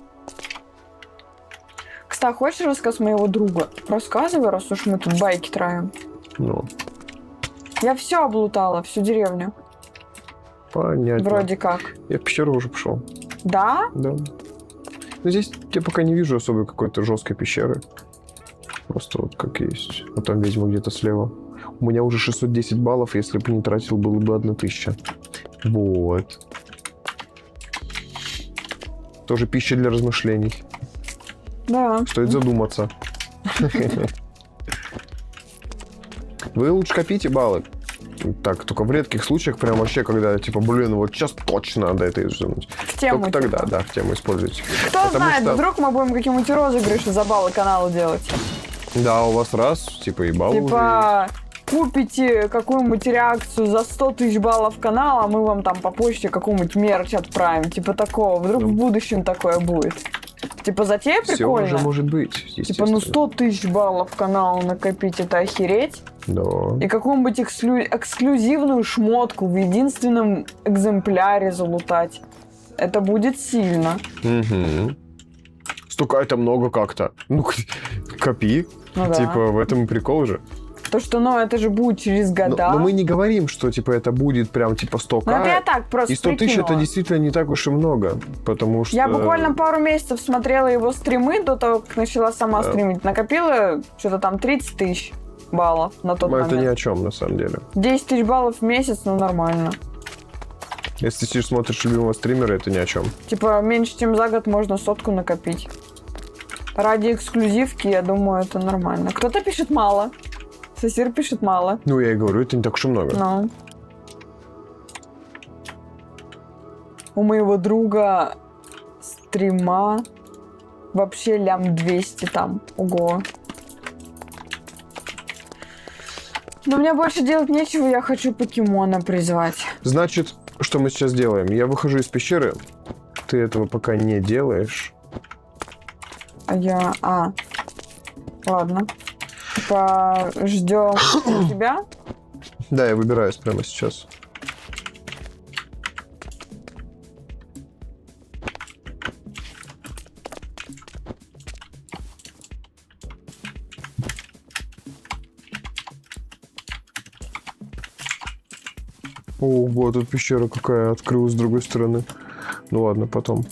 Кстати, хочешь рассказ моего друга? Рассказывай, раз уж мы тут байки траем. Ну, Я все облутала, всю деревню. понятно. Вроде как. Я в пещеру уже пошел. Да? Да. Но здесь я пока не вижу особой какой-то жесткой пещеры. Просто вот как есть. А там ведьма где-то слева. У меня уже 610 баллов, если бы не тратил, было бы 1000. Вот. Тоже пища для размышлений. Да. Стоит задуматься. Вы лучше копите баллы. Так, только в редких случаях, прям вообще, когда, типа, блин, вот сейчас точно надо это изжить. В тему. Только тогда, типа. да, в тему используйте. Кто Потому знает, что- вдруг мы будем какие-нибудь розыгрыши за баллы канала делать. Да, у вас раз, типа, и баллы Типа, купите какую-нибудь реакцию за 100 тысяч баллов канала, а мы вам там по почте какую-нибудь мерч отправим. Типа такого. Вдруг в будущем такое будет. Типа, затея Все прикольно. уже может быть, Типа, естественно. ну 100 тысяч баллов каналу накопить, это охереть. Да. И какую-нибудь эксклюзивную шмотку в единственном экземпляре залутать. Это будет сильно. Угу. Столько это много как-то. Ну, копи. Ну да. Типа, в этом и прикол же. То, что, ну, это же будет через года. Но мы не говорим, что, типа, это будет прям, типа, 100к. Ну, это я так просто И 100 тысяч это прикинула. действительно не так уж и много. Потому что... Я буквально пару месяцев смотрела его стримы до того, как начала сама стримить. Накопила что-то там 30 тысяч баллов на тот Ну, момент. это ни о чем, на самом деле. 10 тысяч баллов в месяц, ну, нормально. Если ты смотришь любимого стримера, это ни о чем. Типа, меньше, чем за год можно 100 накопить. Ради эксклюзивки, я думаю, это нормально. Кто-то пишет мало. Сосир пишет мало. Ну, я и говорю, это не так уж и много. Ну. У моего друга стрима вообще лям 200 там. Ого. Но мне больше делать нечего, я хочу покемона призвать. Значит, что мы сейчас делаем? Я выхожу из пещеры. Ты этого пока не делаешь. Ладно. Типа, ждем тебя. Да, я выбираюсь прямо сейчас. Ого, тут пещера какая открылась с другой стороны. Ну ладно, потом.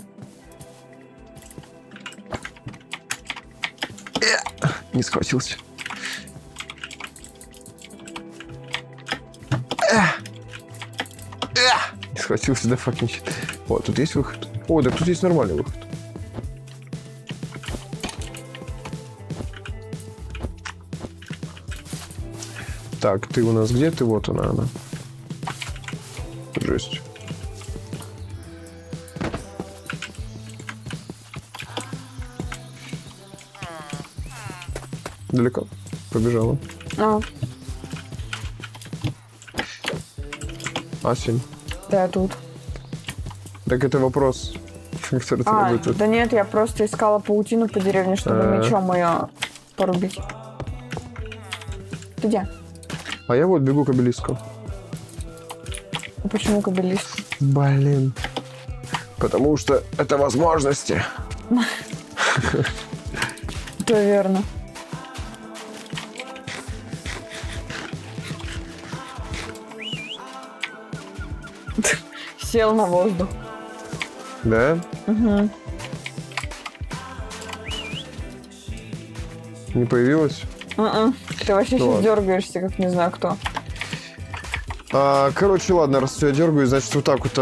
Не схватился. Не схватился, да fucking shit. О, тут есть выход. О, да тут есть нормальный выход. Так, ты у нас где? Ты вот она. Жесть. Далеко? Побежала. Асень. Да, я тут. Так это вопрос, который требует тут. Да нет, я просто искала паутину по деревне, чтобы мечом ее порубить. Ты где? А я вот бегу к обелиску. А почему кобелист? Блин. Потому что это возможности. Это верно. Сел на воздух. Да? Угу. Не появилось? Ты вообще Ну сейчас ладно. дергаешься, как не знаю кто. Короче, ладно, раз я дергаю, значит, вот так вот.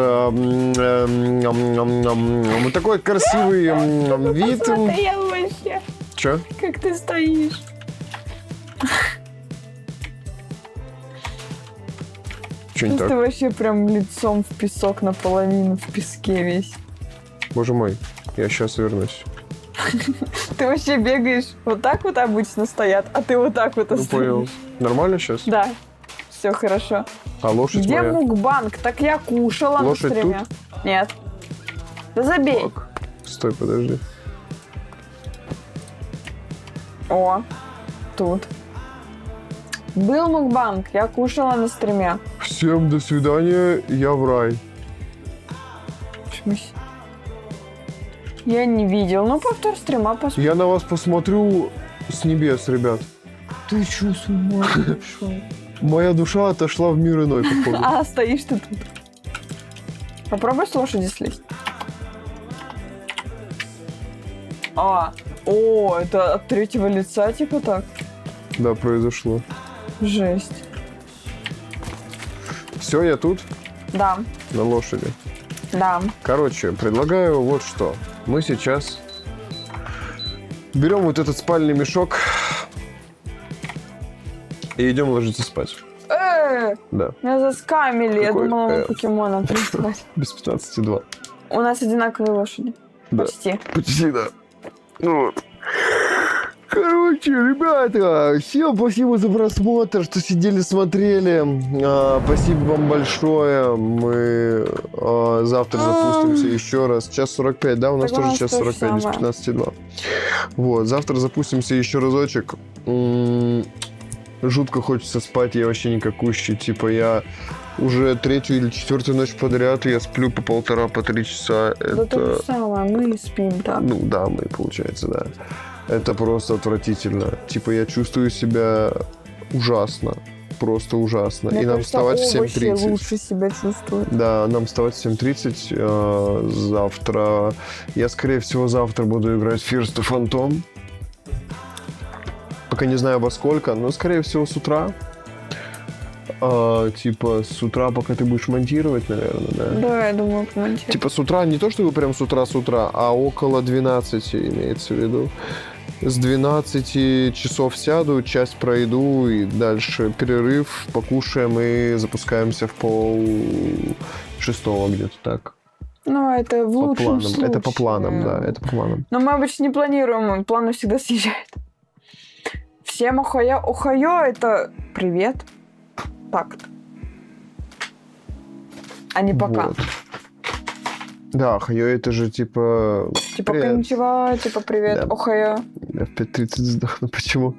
Вот такой красивый вид. Смотрел вообще, Че? как ты стоишь. Че не Ты так? вообще прям лицом в песок наполовину, в песке весь. Боже мой, я сейчас вернусь. Ты вообще бегаешь, вот так вот обычно стоят, а ты вот так вот Ну, понял. стоишь. Нормально сейчас? Да, все хорошо. А лошадь Где моя? мукбанг? Так я кушала Лошадь на стриме. Нет. Да забей. Так, стой, подожди. О, тут. Был мукбанг, я кушала на стриме. Всем до свидания, я в рай. В смысле? Я не видел. Ну, повтор стрима посмотрим. Я на вас посмотрю с небес, ребят. Ты что, с ума сошел? Моя душа отошла в мир иной, походу. А, стоишь ты тут. Попробуй с лошади слезть. О, это от третьего лица, типа так? Да, произошло. Жесть. Все, я тут, Да, на лошади. да. Короче, предлагаю вот что. Мы сейчас берем вот этот спальный мешок и идем ложиться спать. Да, Меня заскамили. Я Какой? думала, мы покемона прислать. без 15,2. У нас одинаковые лошади. Да. Почти. Почти, да. Ну вот. Короче, ребята, всем спасибо за просмотр, что сидели, смотрели. Спасибо вам большое. Мы завтра запустимся еще раз. Час 45, да? У нас Так у тоже нас час то же 45, без самое. 15,2. Вот, завтра запустимся еще разочек. Жутко хочется спать, я вообще никакущий. Типа я уже 3-ю или 4-ю ночь подряд, я сплю по 1,5-3 часа. Да то же самое, мы спим, да. Ну да, мы, получается, да. Это просто отвратительно. Типа я чувствую себя ужасно. Просто ужасно. Мне И нам кажется, вставать в овощи 7:30. лучше себя чувствуют. Да, нам вставать в 7:30 завтра. Я, скорее всего, завтра буду играть в First Phantom. Пока не знаю во сколько, но, скорее всего, с утра. Типа с утра, пока ты будешь монтировать, наверное, да? Да, я думаю, комментировать. Типа с утра, не то чтобы прям с утра, а около 12 имеется в виду. С 12 часов сяду, часть пройду, и дальше перерыв, покушаем и запускаемся в 5:30 где-то так. Ну, это в По лучшем планам. случае. Это по планам, да, это по планам. Но мы обычно не планируем, планы всегда съезжают. Всем охайо. Охайо — это привет. Так-то. А не пока. Вот. Да, хайо это же типа... Типа Привет. конничева, типа привет, Да. охайо. Я в 5:30 сдохну. Почему?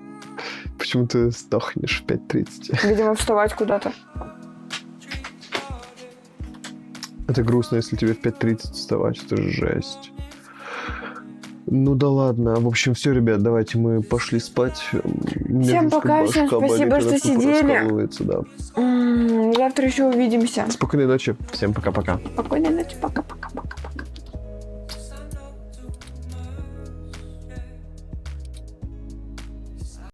Почему ты сдохнешь в 5:30? Видимо, вставать куда-то. Это грустно, если тебе в 5:30 вставать. Это же жесть. Ну да ладно. В общем, все, ребят, давайте мы пошли спать. Всем пока, всем спасибо, что сидели. Да. Завтра еще увидимся. Спокойной ночи. Всем пока-пока. Спокойной ночи, пока-пока.